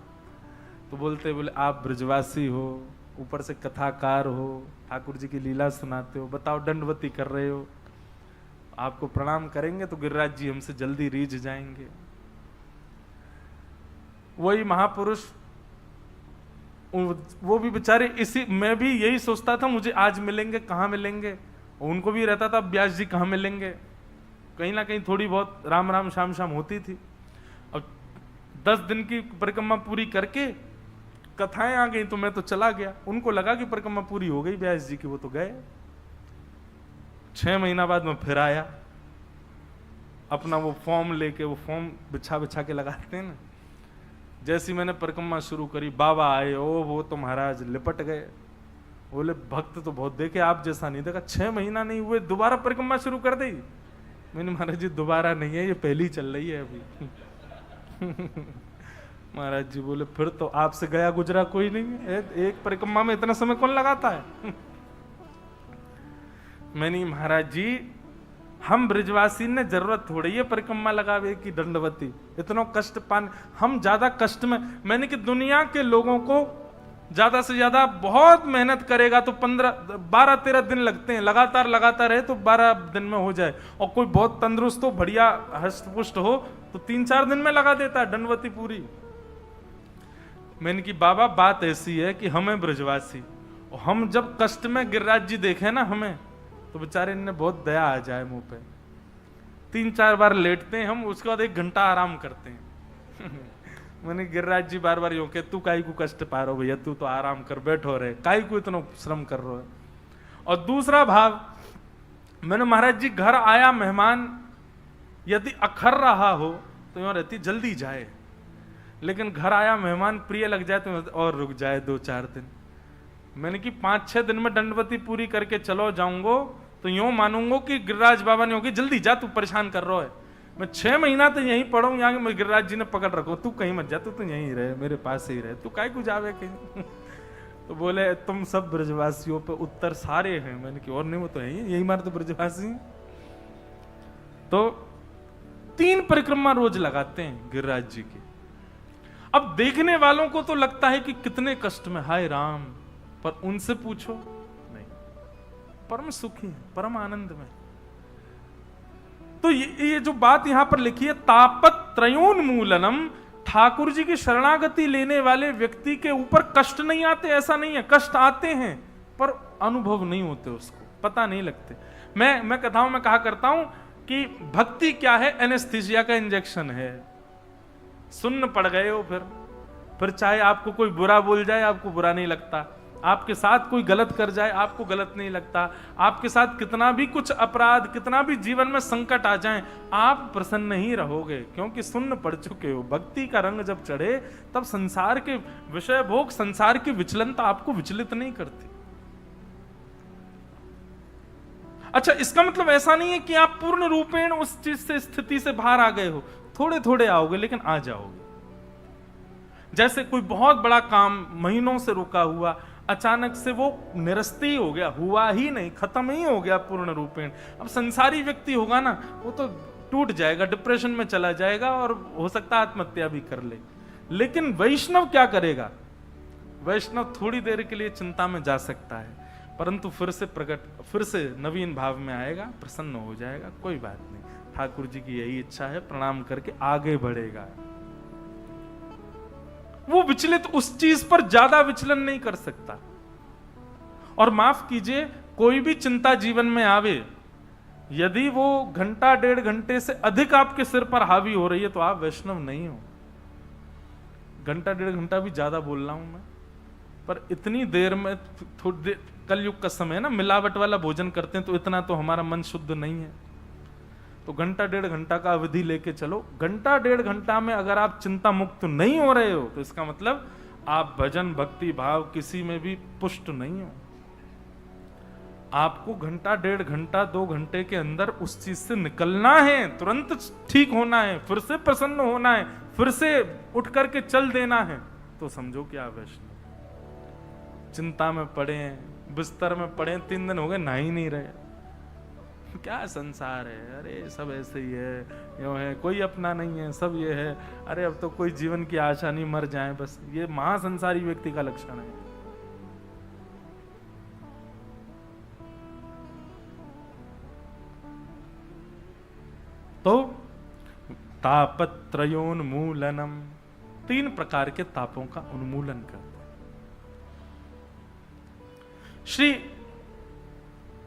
तो बोले आप ब्रजवासी हो, ऊपर से कथाकार हो, ठाकुर जी की लीला सुनाते हो, बताओ दंडवती कर रहे हो, आपको प्रणाम करेंगे तो गिरिराज जी हमसे जल्दी रीझ जाएंगे। वही महापुरुष, वो भी बेचारे इसी, मैं भी यही सोचता था मुझे आज मिलेंगे, कहाँ मिलेंगे, उनको भी रहता था व्यास जी कहाँ मिलेंगे। कहीं ना कहीं थोड़ी बहुत राम राम शाम शाम होती थी। और 10 दिन की परिक्रमा पूरी करके कथाएं आ गई तो मैं तो चला गया। उनको लगा कि परिक्रमा पूरी हो गई व्यास जी की, वो तो गए। 6 महीना बाद मैं फिर आया, अपना वो फॉर्म लेके, वो फॉर्म बिछा के लगाते हैं ना। जैसी मैंने परिक्रमा शुरू करी, बाबा आए, ओ वो तो महाराज लिपट गए। बोले भक्त तो बहुत देखे, आप जैसा नहीं देखा। 6 महीना नहीं हुए दोबारा परिक्रमा शुरू कर दी। मैंने महाराज जी दोबारा नहीं है, ये पहली चल रही है अभी। महाराज जी बोले फिर तो आपसे गया गुजरा कोई नहीं है, एक परिक्रमा में इतना समय कौन लगाता है? मैंने महाराज जी हम ब्रजवासी ने जरूरत थोड़ी है परिक्रमा लगावे की दंडवती, इतना कष्ट पान, हम ज्यादा कष्ट में। मैंने कि दुनिया के लोगों को ज्यादा से ज्यादा बहुत मेहनत करेगा तो 12-13 दिन लगते हैं, लगातार रहे तो 12 दिन में हो जाए। और कोई बहुत तंदुरुस्त हो, बढ़िया हष्ट-पुष्ट हो तो 3-4 दिन में लगा देता है दंडवती पूरी। मैंने कि बाबा बात ऐसी है कि हमें ब्रजवासी, और हम जब कष्ट में गिरिराज जी देखे ना हमें, तो बेचारे ने बहुत दया आ जाए मुंह पे। 3-4 बार लेटते हैं हम, उसके बाद 1 घंटा आराम करते हैं। मैंने गिरिराज जी बार बार यूं के तू काई को कष्ट पा रहा हो भैया, तू तो आराम कर, बैठो रहे, काई को इतना श्रम कर रहे हो। और दूसरा भाव, मैंने महाराज जी घर आया मेहमान यदि अखर रहा हो तो यूं रहती जल्दी जाए, लेकिन घर आया मेहमान प्रिय लग जाए तो और रुक जाए 2-4 दिन। मैंने कि 5-6 दिन में दंडवती पूरी करके चलो जाऊंगो तो यूं मानूंगो कि गिरिराज बाबा ने होगी जल्दी जा, तू परेशान कर रहा है। मैं 6 महीना तो यहीं पढ़ूं, यहाँ गिरिराज जी ने पकड़ रखो, तू कहीं मत जा, तू यहीं रहे, मेरे पास ही रहे, तू काय को जावे कहीं। तो बोले तुम सब ब्रजवासियों पे उत्तर सारे हैं। मैंने कि और नहीं, वो तो है यही मार तो ब्रजवासी। तो 3 परिक्रमा रोज लगाते हैं गिरिराज जी की। अब देखने वालों को तो लगता है कि कितने कष्ट में, हाय राम, पर उनसे पूछो नहीं, परम सुखी है, परम आनंद में। तो ये जो बात यहां पर लिखी है, तापत त्रयोन्मूलनम, ठाकुर जी की शरणागति लेने वाले व्यक्ति के ऊपर कष्ट नहीं आते, ऐसा नहीं है, कष्ट आते हैं, पर अनुभव नहीं होते, उसको पता नहीं लगते। मैं कथाओं में कहा करता हूं कि भक्ति क्या है, एनेस्थीसिया का इंजेक्शन है। सुन्न पड़ गए हो, फिर चाहे आपको कोई बुरा बोल जाए आपको बुरा नहीं लगता, आपके साथ कोई गलत कर जाए आपको गलत नहीं लगता, आपके साथ कितना भी कुछ अपराध, कितना भी जीवन में संकट आ जाए, आप प्रसन्न ही रहोगे, क्योंकि सुन्न पड़ चुके हो। भक्ति का रंग जब चढ़े तब संसार के विषय भोग, संसार की विचलनता आपको विचलित नहीं करती। अच्छा, इसका मतलब ऐसा नहीं है कि आप पूर्ण रूपेण उस चीज से, स्थिति से बाहर आ गए हो, थोड़े थोड़े आओगे लेकिन आ जाओगे। जैसे कोई बहुत बड़ा काम महीनों से रुका हुआ अचानक से वो निरस्त ही हो गया, हुआ ही नहीं, खत्म ही हो गया पूर्ण रूपेण। अब संसारी व्यक्ति होगा ना, वो तो टूट जाएगा, डिप्रेशन में चला जाएगा और हो सकता है आत्महत्या भी कर ले। लेकिन वैष्णव क्या करेगा? वैष्णव थोड़ी देर के लिए चिंता में जा सकता है, परंतु फिर से नवीन भाव में आएगा, प्रसन्न हो जाएगा, कोई बात नहीं, ठाकुर जी की यही इच्छा है, प्रणाम करके आगे बढ़ेगा। वो विचलित उस चीज पर ज्यादा विचलन नहीं कर सकता। और माफ कीजिए, कोई भी चिंता जीवन में आवे, यदि वो घंटा डेढ़ घंटे से अधिक आपके सिर पर हावी हो रही है तो आप वैष्णव नहीं हो। घंटा डेढ़ घंटा भी ज्यादा बोल रहा हूं मैं, पर इतनी देर में, थोड़ी देर, कलयुग का समय है ना, मिलावट वाला भोजन करते हैं तो इतना तो हमारा मन शुद्ध नहीं है। तो घंटा डेढ़ घंटा का अवधि लेके चलो। घंटा डेढ़ घंटा में अगर आप चिंता मुक्त नहीं हो रहे हो तो इसका मतलब आप भजन भक्ति भाव किसी में भी पुष्ट नहीं हो। आपको घंटा डेढ़ घंटा 2 घंटे के अंदर उस चीज से निकलना है, तुरंत ठीक होना है, फिर से प्रसन्न होना है, फिर से उठ करके चल देना है, तो समझो कि आप वैष्णव। चिंता में पड़े हैं, बिस्तर में पड़े, 3 दिन हो गए नहा ही नहीं रहे, क्या संसार है, अरे सब ऐसे ही है, यूं है, कोई अपना नहीं है, सब ये है, अरे अब तो कोई जीवन की आशा नहीं, मर जाए बस। ये महासंसारी व्यक्ति का लक्षण है। तो तापत्रयोन्मूलनम, 3 प्रकार के तापों का उन्मूलन करते हैं। श्री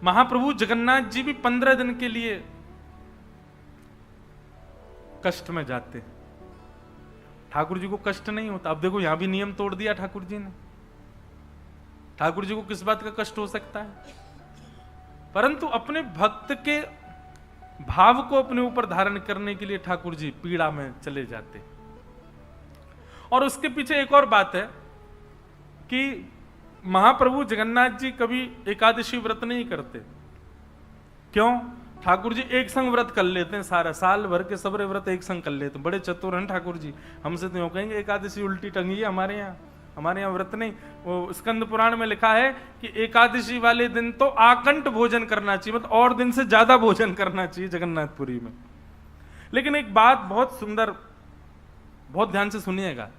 महाप्रभु जगन्नाथ जी भी 15 दिन के लिए कष्ट में जाते हैं। ठाकुर जी को कष्ट नहीं होता। अब देखो यहां भी नियम तोड़ दिया ठाकुर जी ने। ठाकुर जी को किस बात का कष्ट हो सकता है? परंतु अपने भक्त के भाव को अपने ऊपर धारण करने के लिए ठाकुर जी पीड़ा में चले जाते। और उसके पीछे एक और बात है कि महाप्रभु जगन्नाथ जी कभी एकादशी व्रत नहीं करते। क्यों? ठाकुर जी एक संग व्रत कर लेते हैं, सारा साल भर के सबरे व्रत एक संग कर लेते हैं। बड़े चतुर हैं ठाकुर जी। हमसे तो यूं कहेंगे एकादशी उल्टी टंगी है, हमारे यहाँ व्रत नहीं। वो स्कंद पुराण में लिखा है कि एकादशी वाले दिन तो आकंठ भोजन करना चाहिए, मतलब और दिन से ज्यादा भोजन करना चाहिए जगन्नाथपुरी में। लेकिन एक बात बहुत सुंदर, बहुत ध्यान से सुनिएगा,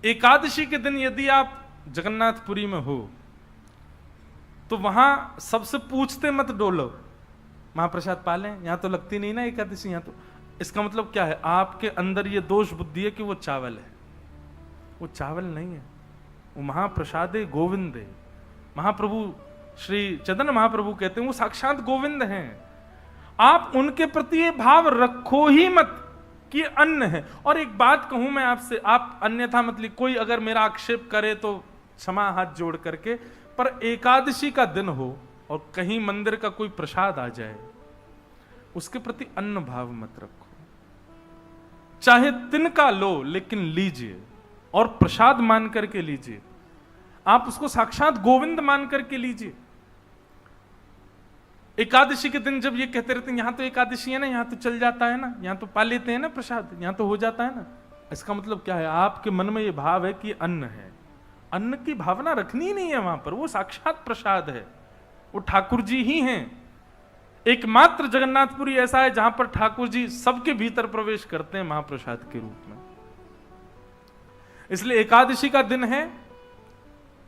एकादशी के दिन यदि आप जगन्नाथपुरी में हो तो वहां सबसे पूछते मत डोलो, महाप्रसाद पालें, यहां तो लगती नहीं ना एकादशी, यहां तो। इसका मतलब क्या है? आपके अंदर ये दोष बुद्धि है कि वो चावल है। वो चावल नहीं है, वो महाप्रसाद गोविंद है। महाप्रभु श्री चैतन्य महाप्रभु कहते हैं वो साक्षात गोविंद हैं। आप उनके प्रति ये भाव रखो ही मत कि अन्न है। और एक बात कहूं मैं आपसे, आप अन्यथा मतलब कोई अगर मेरा आक्षेप करे तो क्षमा हाथ जोड़ करके, पर एकादशी का दिन हो और कहीं मंदिर का कोई प्रसाद आ जाए, उसके प्रति अन्न भाव मत रखो। चाहे तिनका लो लेकिन लीजिए, और प्रसाद मान करके लीजिए। आप उसको साक्षात गोविंद मान करके लीजिए। एकादशी के दिन जब ये कहते रहते हैं यहां तो एकादशी है ना, यहां तो चल जाता है ना, यहां तो पा लेते हैं ना प्रसाद, यहां तो हो जाता है ना, इसका मतलब क्या है? आपके मन में ये भाव है कि अन्न है। अन्न की भावना रखनी ही नहीं है वहां पर। वो साक्षात प्रसाद है, वो ठाकुर जी ही हैं। एकमात्र जगन्नाथपुरी ऐसा है जहां पर ठाकुर जी सबके भीतर प्रवेश करते हैं महाप्रसाद के रूप में। इसलिए एकादशी का दिन है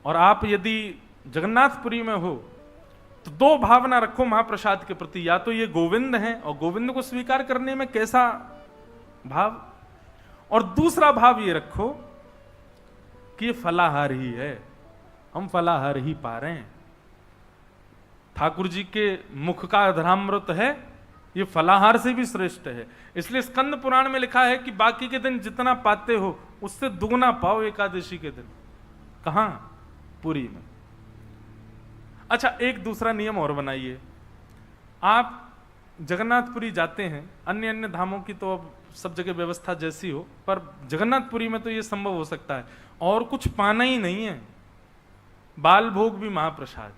और आप यदि जगन्नाथपुरी में हो तो 2 भावना रखो महाप्रसाद के प्रति। या तो ये गोविंद हैं और गोविंद को स्वीकार करने में कैसा भाव, और दूसरा भाव ये रखो कि ये फलाहार ही है, हम फलाहार ही पा रहे हैं। ठाकुर जी के मुख का अधरामृत है, ये फलाहार से भी श्रेष्ठ है। इसलिए स्कंद पुराण में लिखा है कि बाकी के दिन जितना पाते हो उससे दुगना पाओ एकादशी के दिन। कहां? पुरी में। अच्छा, एक दूसरा नियम और बनाइए। आप जगन्नाथपुरी जाते हैं, अन्य अन्य धामों की तो अब सब जगह व्यवस्था जैसी हो, पर जगन्नाथपुरी में तो यह संभव हो सकता है, और कुछ पाना ही नहीं है। बाल भोग भी महाप्रसाद,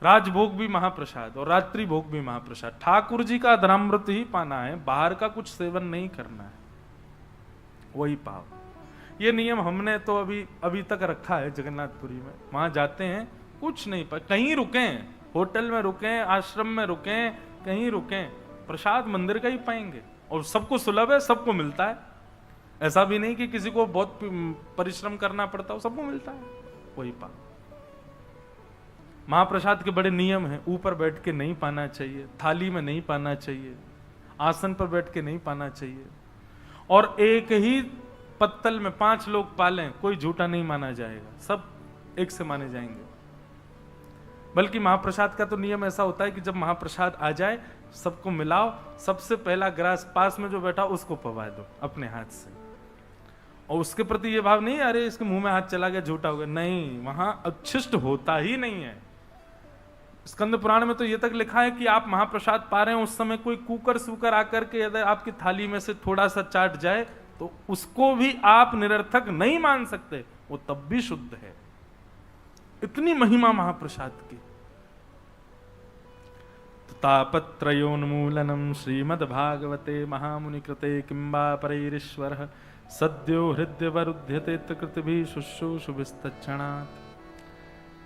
राजभोग भी महाप्रसाद और रात्रि भोग भी महाप्रसाद। ठाकुर जी का धर्मामृत ही पाना है, बाहर का कुछ सेवन नहीं करना है, वही पाओ। ये नियम हमने तो अभी तक रखा है जगन्नाथपुरी में। वहां जाते हैं, कुछ नहीं पाए, कहीं रुकें, होटल में रुकें, आश्रम में रुकें, कहीं रुकें, प्रसाद मंदिर का ही पाएंगे, और सबको सुलभ है, सबको मिलता है। ऐसा भी नहीं कि किसी को बहुत परिश्रम करना पड़ता हो, सबको मिलता है, वही पाओ। महाप्रसाद के बड़े नियम हैं। ऊपर बैठ के नहीं पाना चाहिए, थाली में नहीं पाना चाहिए, आसन पर बैठ के नहीं पाना चाहिए, और एक ही पत्तल में 5 लोग पालें, कोई झूठा नहीं माना जाएगा, सब एक से माने जाएंगे। बल्कि महाप्रसाद का तो नियम ऐसा होता है कि जब महाप्रसाद आ जाए सबको मिलाओ, सबसे पहला ग्रास पास में जो बैठा उसको पवा दो अपने हाथ से, और उसके प्रति ये भाव नहीं अरे इसके मुंह में हाथ चला गया झूठा हो गया, नहीं, वहां अक्षिष्ट होता ही नहीं है। स्कंद पुराण में तो ये तक लिखा है कि आप महाप्रसाद पा रहे हैं, उस समय कोई कुकर सुकर आकर के यदि आपकी थाली में से थोड़ा सा चाट जाए तो उसको भी आप निरर्थक नहीं मान सकते, वो तब भी शुद्ध है। इतनी महिमा महाप्रसाद की। तापत्रयोन्मूलनम श्रीमद्भागवते महामुनि कृते किंबा परैरीश्वरः सद्यो हृदय वरुध्यते कृतभिः शुश्रूषुभिस्तक्षणात्।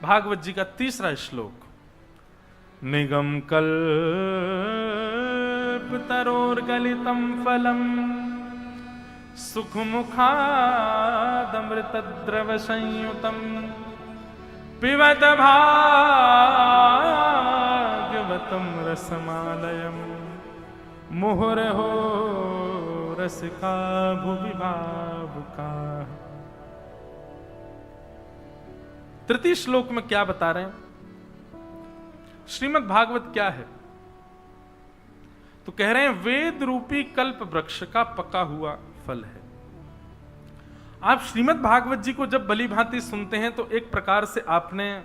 भागवत जी का 3रा श्लोक। निगम कल्पतरोर्गलितं फलम् सुखमुखादमृतद्रव संयुतम् पिबत भागवतं रसमालयम् मुहुरहो रसिका भुवि भावुकाः। तृतीय श्लोक में क्या बता रहे हैं? श्रीमद् भागवत क्या है? तो कह रहे हैं वेद रूपी कल्प वृक्ष का पका हुआ फल है। आप श्रीमद् भागवत जी को जब भली भांति सुनते हैं तो एक प्रकार से आपने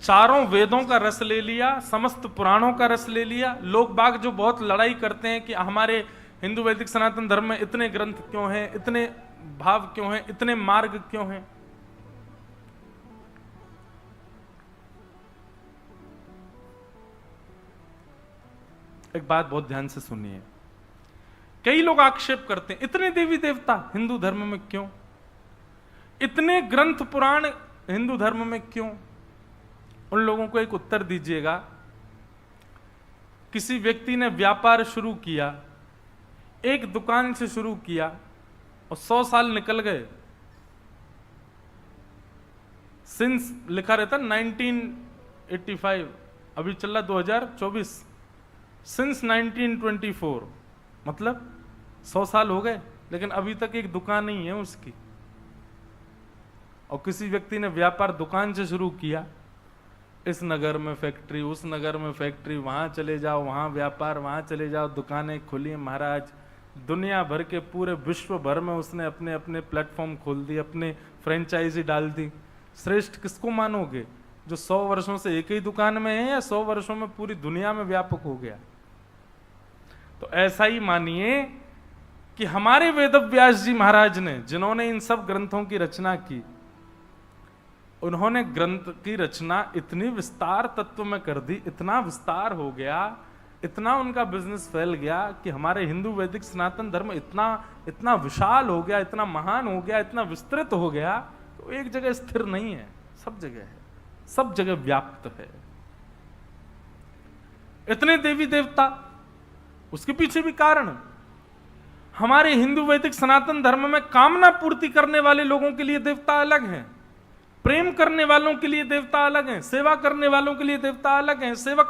चारों वेदों का रस ले लिया, समस्त पुराणों का रस ले लिया। लोग बाग जो बहुत लड़ाई करते हैं कि हमारे हिंदू वैदिक सनातन धर्म में इतने ग्रंथ क्यों हैं, इतने भाव क्यों हैं, इतने मार्ग क्यों हैं, एक बात बहुत ध्यान से सुनिए। कई लोग आक्षेप करते हैं इतने देवी देवता हिंदू धर्म में क्यों, इतने ग्रंथ पुराण हिंदू धर्म में क्यों? उन लोगों को एक उत्तर दीजिएगा। किसी व्यक्ति ने व्यापार शुरू किया, एक दुकान से शुरू किया और 100 साल निकल गए। सिंस लिखा रहता 1985, अभी चल रहा 2024, सिंस 1924, मतलब 100 साल हो गए, लेकिन अभी तक एक दुकान नहीं है उसकी। और किसी व्यक्ति ने व्यापार दुकान से शुरू किया, इस नगर में फैक्ट्री, उस नगर में फैक्ट्री, वहां चले जाओ वहां व्यापार, वहां चले जाओ दुकानें खुली। महाराज दुनिया भर के पूरे विश्व भर में उसने अपने अपने प्लेटफॉर्म खोल दिए, अपने फ्रेंचाइजी डाल दी। श्रेष्ठ किसको मानोगे, जो 100 वर्षों से एक ही दुकान में है या 100 वर्षों में पूरी दुनिया में व्यापक हो गया? तो ऐसा ही मानिए कि हमारे वेदव्यास जी महाराज ने, जिन्होंने इन सब ग्रंथों की रचना की, उन्होंने ग्रंथ की रचना इतनी विस्तार तत्व में कर दी, इतना विस्तार हो गया, इतना उनका बिजनेस फैल गया कि हमारे हिंदू वैदिक सनातन धर्म इतना विशाल हो गया, इतना महान हो गया, इतना विस्तृत हो गया, तो एक जगह स्थिर नहीं है, सब जगह है, सब जगह व्याप्त है। इतने देवी देवता, उसके पीछे भी कारण। हमारे हिंदू वैदिक सनातन धर्म में कामना पूर्ति करने वाले लोगों के लिए देवता अलग हैं, प्रेम करने वालों के लिए देवता अलग हैं, सेवा करने वालों के लिए देवता अलग हैं, सेवक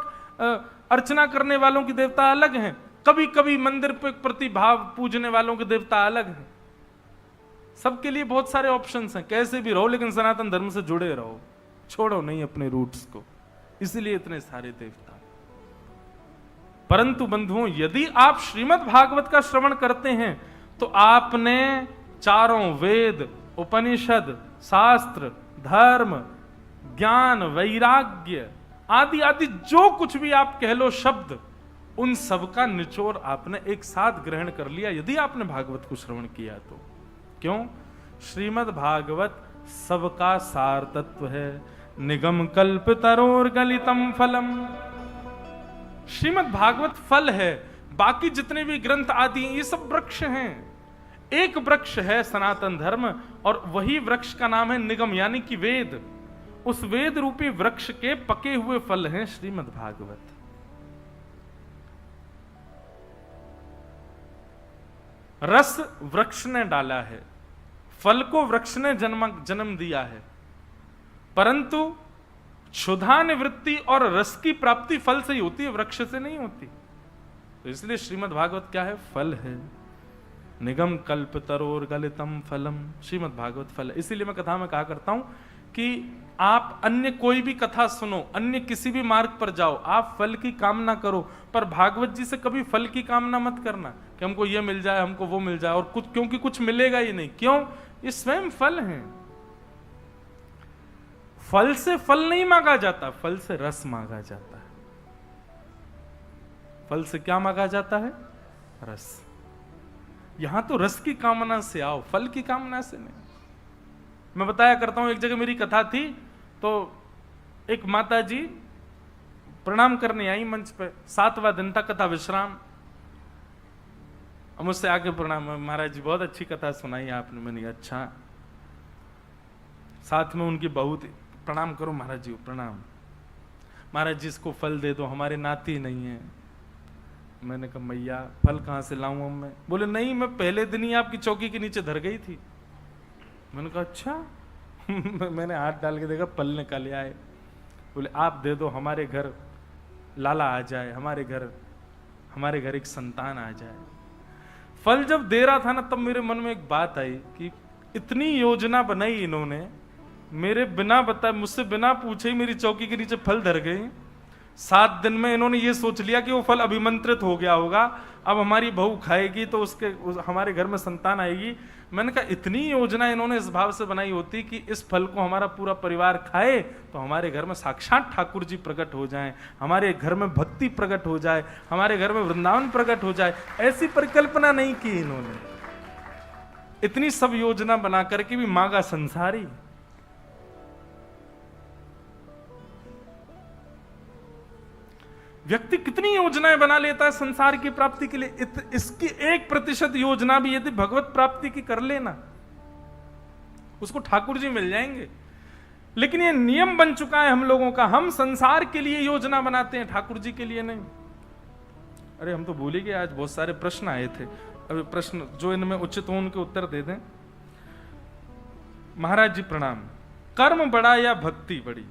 अर्चना करने वालों की देवता अलग हैं, कभी कभी मंदिर पे प्रति भाव पूजने वालों के देवता अलग हैं। सबके लिए बहुत सारे ऑप्शंस हैं, कैसे भी रहो लेकिन सनातन धर्म से जुड़े रहो। छोड़ो नहीं अपने रूट्स को, इसलिए इतने सारे देवता। परंतु बंधुओं, यदि आप श्रीमद् भागवत का श्रवण करते हैं तो आपने चारों वेद, उपनिषद, शास्त्र, धर्म, ज्ञान, वैराग्य आदि आदि जो कुछ भी आप कह लो शब्द, उन सब का निचोड़ आपने एक साथ ग्रहण कर लिया यदि आपने भागवत को श्रवण किया तो। क्यों? श्रीमद् भागवत सबका सार तत्व है। निगम कल्प तरोर गलितम फलम। श्रीमद् भागवत फल है, बाकी जितने भी ग्रंथ आदि ये सब वृक्ष हैं। एक वृक्ष है सनातन धर्म, और वही वृक्ष का नाम है निगम, यानी कि वेद। उस वेद रूपी वृक्ष के पके हुए फल हैं श्रीमद् भागवत। रस वृक्ष ने डाला है, फल को वृक्ष ने जन्म दिया है, परंतु क्षुधा निवृत्ति और रस की प्राप्ति फल से ही होती है, वृक्ष से नहीं होती। तो इसलिए श्रीमद् भागवत क्या है? फल है। निगम कल्प तरोर गलितम फलम। श्रीमद् भागवत फल है। इसीलिए मैं कथा में कहा करता हूं कि आप अन्य कोई भी कथा सुनो, अन्य किसी भी मार्ग पर जाओ, आप फल की कामना करो, पर भागवत जी से कभी फल की कामना मत करना कि हमको ये मिल जाए, हमको वो मिल जाए, और कुछ, क्योंकि कुछ मिलेगा ही नहीं। क्यों? ये स्वयं फल हैं। फल से फल नहीं मांगा जाता, फल से रस मांगा जाता है। फल से क्या मांगा जाता है? रस। यहां तो रस की कामना से आओ, फल की कामना से नहीं। मैं बताया करता हूं, एक जगह मेरी कथा थी तो एक माता जी प्रणाम करने आई मंच पे, 7वां दिन था, कथा विश्राम। मुझसे आके प्रणाम, महाराज जी बहुत अच्छी कथा सुनाई आपने। मैंने कहा अच्छा। साथ में उनकी बहू थी, प्रणाम करो महाराज जी, प्रणाम। महाराज जी इसको फल दे दो, हमारे नाती नहीं है। मैंने कहा मैया फल कहां से लाऊं मैं? बोले नहीं, मैं पहले दिन ही आपकी चौकी के नीचे धर गई थी। मैंने कहा अच्छा। मैंने हाथ डाल के देखा, फल निकाले आए। बोले आप दे दो, हमारे घर लाला आ जाए, हमारे घर एक संतान आ जाए। फल जब दे रहा था ना, तब मेरे मन में एक बात आई कि इतनी योजना बनाई इन्होंने, मेरे बिना बताए, मुझसे बिना पूछे ही मेरी चौकी के नीचे फल धर गए। 7 दिन में इन्होंने ये सोच लिया कि वो फल अभिमंत्रित हो गया होगा, अब हमारी बहू खाएगी तो हमारे घर में संतान आएगी। मैंने कहा इतनी योजना इन्होंने इस भाव से बनाई होती कि इस फल को हमारा पूरा परिवार खाए तो हमारे घर में साक्षात ठाकुर जी प्रकट हो जाएं, हमारे घर में भक्ति प्रकट हो जाए, हमारे घर में वृंदावन प्रकट हो जाए। ऐसी परिकल्पना नहीं की इन्होंने। इतनी सब योजना बना करके भी मांगा संसारी। व्यक्ति कितनी योजनाएं बना लेता है संसार की प्राप्ति के लिए। इसकी 1% योजना भी यदि भगवत प्राप्ति की कर लेना, उसको ठाकुर जी मिल जाएंगे। लेकिन ये नियम बन चुका है हम लोगों का, हम संसार के लिए योजना बनाते हैं, ठाकुर जी के लिए नहीं। अरे हम तो भूल ही गए, आज बहुत सारे प्रश्न आए थे। अभी प्रश्न जो इनमें उचित हो उनके उत्तर दे दें। महाराज जी प्रणाम। कर्म बड़ा या भक्ति बड़ी?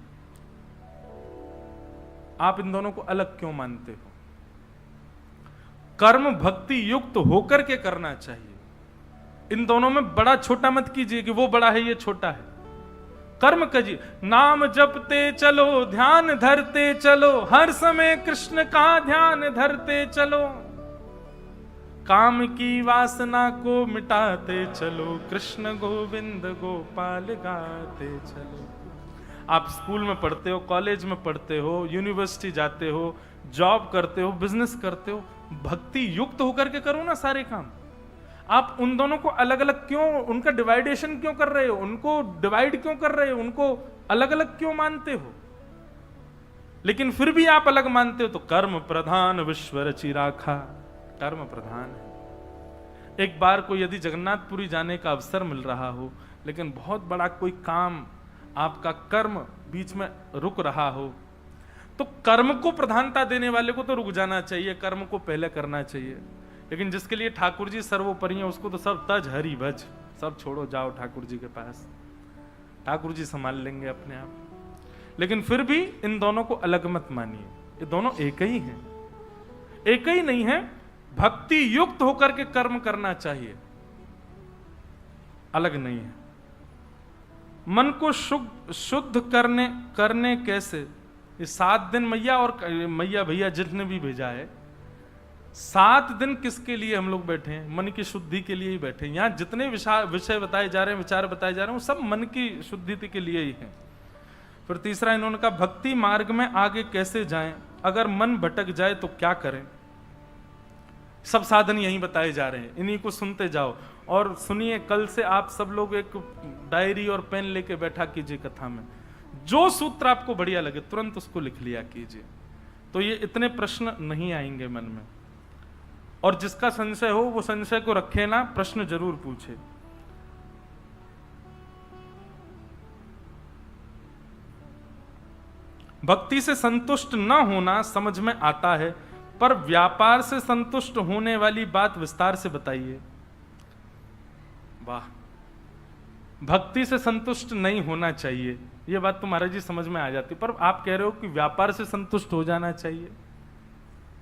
आप इन दोनों को अलग क्यों मानते हो? कर्म भक्ति युक्त होकर के करना चाहिए। इन दोनों में बड़ा छोटा मत कीजिए कि वो बड़ा है ये छोटा है। कर्म कीजिए, नाम जपते चलो, ध्यान धरते चलो, हर समय कृष्ण का ध्यान धरते चलो, काम की वासना को मिटाते चलो, कृष्ण गोविंद गोपाल गाते चलो। आप स्कूल में पढ़ते हो, कॉलेज में पढ़ते हो, यूनिवर्सिटी जाते हो, जॉब करते हो, बिजनेस करते हो, भक्ति युक्त होकर के करो ना सारे काम। आप उन दोनों को अलग अलग क्यों, उनका डिवाइडेशन क्यों कर रहे हो? उनको डिवाइड क्यों कर रहे हो? उनको अलग अलग क्यों मानते हो? लेकिन फिर भी आप अलग मानते हो तो कर्म प्रधान विश्व रचि राखा, कर्म प्रधान है। एक बार को यदि जगन्नाथपुरी जाने का अवसर मिल रहा हो, लेकिन बहुत बड़ा कोई काम, आपका कर्म बीच में रुक रहा हो, तो कर्म को प्रधानता देने वाले को तो रुक जाना चाहिए, कर्म को पहले करना चाहिए। लेकिन जिसके लिए ठाकुर जी सर्वोपरि है, उसको तो सब तज हरि भज, सब छोड़ो, जाओ ठाकुर जी के पास, ठाकुर जी संभाल लेंगे अपने आप। लेकिन फिर भी इन दोनों को अलग मत मानिए, ये दोनों एक ही हैं, एक ही नहीं है। भक्ति युक्त होकर के कर्म करना चाहिए, अलग नहीं है। मन को शुद्ध करने करने कैसे? ये 7 दिन मैया और मैया भैया जितने भी भेजा है, 7 दिन किसके लिए हम लोग बैठे हैं? मन की शुद्धि के लिए ही बैठे हैं। यहाँ जितने विषय बताए जा रहे हैं, विचार बताए जा रहे हैं, वो सब मन की शुद्धि के लिए ही हैं। फिर तीसरा इन्होंने कहा भक्ति मार्ग में आगे कैसे जाएं, अगर मन भटक जाए तो क्या करें? सब साधन यहीं बताए जा रहे हैं, इन्हीं को सुनते जाओ। और सुनिए, कल से आप सब लोग एक डायरी और पेन लेके बैठा कीजिए कथा में, जो सूत्र आपको बढ़िया लगे तुरंत उसको लिख लिया कीजिए, तो ये इतने प्रश्न नहीं आएंगे मन में। और जिसका संशय हो वो संशय को रखे ना, प्रश्न जरूर पूछे। भक्ति से संतुष्ट न होना समझ में आता है, पर व्यापार से संतुष्ट होने वाली बात विस्तार से बताइए। वाह, भक्ति से संतुष्ट नहीं होना चाहिए, ये बात तो महाराज जी समझ में आ जाती, पर आप कह रहे हो कि व्यापार से संतुष्ट हो जाना चाहिए।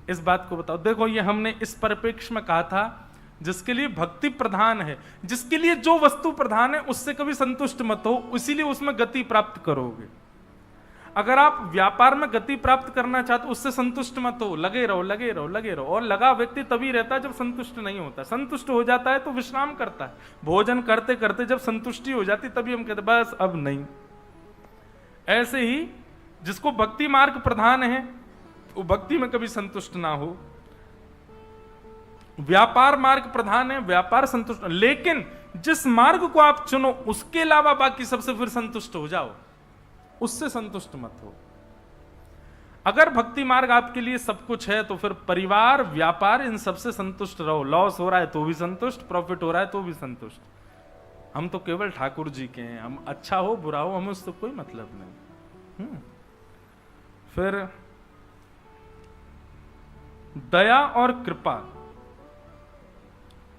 इस बात को बताओ। देखो, ये हमने इस परिप्रेक्ष्य में कहा था, जिसके लिए भक्ति प्रधान है, जिसके लिए जो वस्तु प्रधान है उससे कभी संतुष्ट मत हो, इसीलिए उसमें गति प्राप्त करोगे। अगर आप व्यापार में गति प्राप्त करना चाहते हो, उससे संतुष्ट मत हो, लगे रहो लगे रहो लगे रहो। और लगा व्यक्ति तभी रहता है जब संतुष्ट नहीं होता। संतुष्ट हो जाता है तो विश्राम करता है। भोजन करते करते जब संतुष्टि हो जाती तभी हम कहते बस अब नहीं। ऐसे ही जिसको भक्ति मार्ग प्रधान है वो भक्ति में कभी संतुष्ट ना हो। व्यापार मार्ग प्रधान है, व्यापार संतुष्ट, लेकिन जिस मार्ग को आप चुनो उसके अलावा बाकी सबसे फिर संतुष्ट हो जाओ, उससे संतुष्ट मत हो। अगर भक्ति मार्ग आपके लिए सब कुछ है तो फिर परिवार, व्यापार, इन सबसे संतुष्ट रहो। लॉस हो रहा है तो भी संतुष्ट, प्रॉफिट हो रहा है तो भी संतुष्ट। हम तो केवल ठाकुर जी के हैं, हम अच्छा हो बुरा हो हमें उससे कोई मतलब नहीं। फिर दया और कृपा,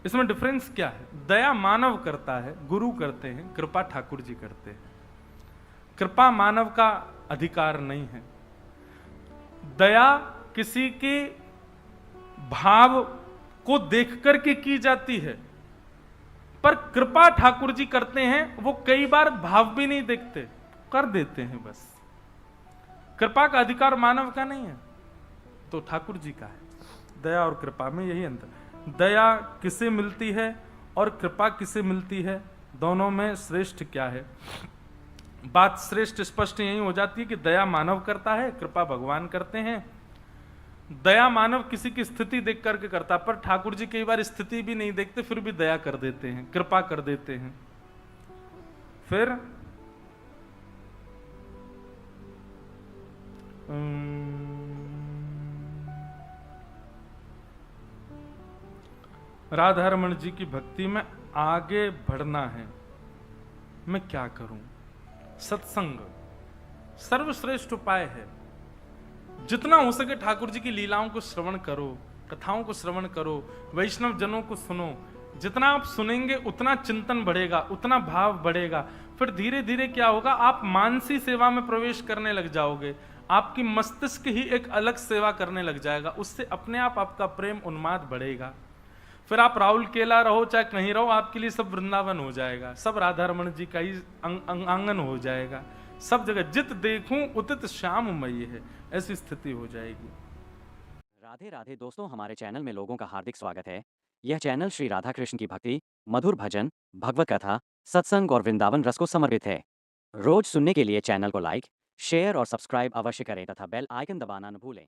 इसमें डिफरेंस क्या है? दया मानव करता है, गुरु करते हैं, कृपा ठाकुर जी करते हैं। कृपा मानव का अधिकार नहीं है। दया किसी के भाव को देख करके की जाती है, पर कृपा ठाकुर जी करते हैं, वो कई बार भाव भी नहीं देखते, कर देते हैं बस। कृपा का अधिकार मानव का नहीं है, तो ठाकुर जी का है। दया और कृपा में यही अंतर। दया किसे मिलती है और कृपा किसे मिलती है, दोनों में श्रेष्ठ क्या है? बात श्रेष्ठ स्पष्ट यही हो जाती है कि दया मानव करता है, कृपा भगवान करते हैं। दया मानव किसी की स्थिति देख करके करता, पर ठाकुर जी कई बार स्थिति भी नहीं देखते फिर भी दया कर देते हैं, कृपा कर देते हैं। फिर राधा रमण जी की भक्ति में आगे बढ़ना है, मैं क्या करूं? सत्संग सर्वश्रेष्ठ उपाय है। जितना हो सके ठाकुर जी की लीलाओं को श्रवण करो, कथाओं को श्रवण करो, वैष्णव जनों को सुनो। जितना आप सुनेंगे उतना चिंतन बढ़ेगा, उतना भाव बढ़ेगा। फिर धीरे धीरे क्या होगा, आप मानसी सेवा में प्रवेश करने लग जाओगे। आपकी मस्तिष्क ही एक अलग सेवा करने लग जाएगा, उससे अपने आप आपका प्रेम उन्माद बढ़ेगा। फिर आप राहुल केला रहो चाहे कहीं रहो, आपके लिए सब वृंदावन हो जाएगा, सब राधा रमण जी का ही आंगन हो जाएगा। सब जगह जित देखूं उतित श्याममयी है, ऐसी स्थिति हो जाएगी। राधे राधे दोस्तों, हमारे चैनल में लोगों का हार्दिक स्वागत है। यह चैनल श्री राधा कृष्ण की भक्ति, मधुर भजन, भगवत कथा, सत्संग और वृंदावन रस को समर्पित है। रोज सुनने के लिए चैनल को लाइक, शेयर और सब्सक्राइब अवश्य करें तथा बेल आइकन दबाना न भूलें।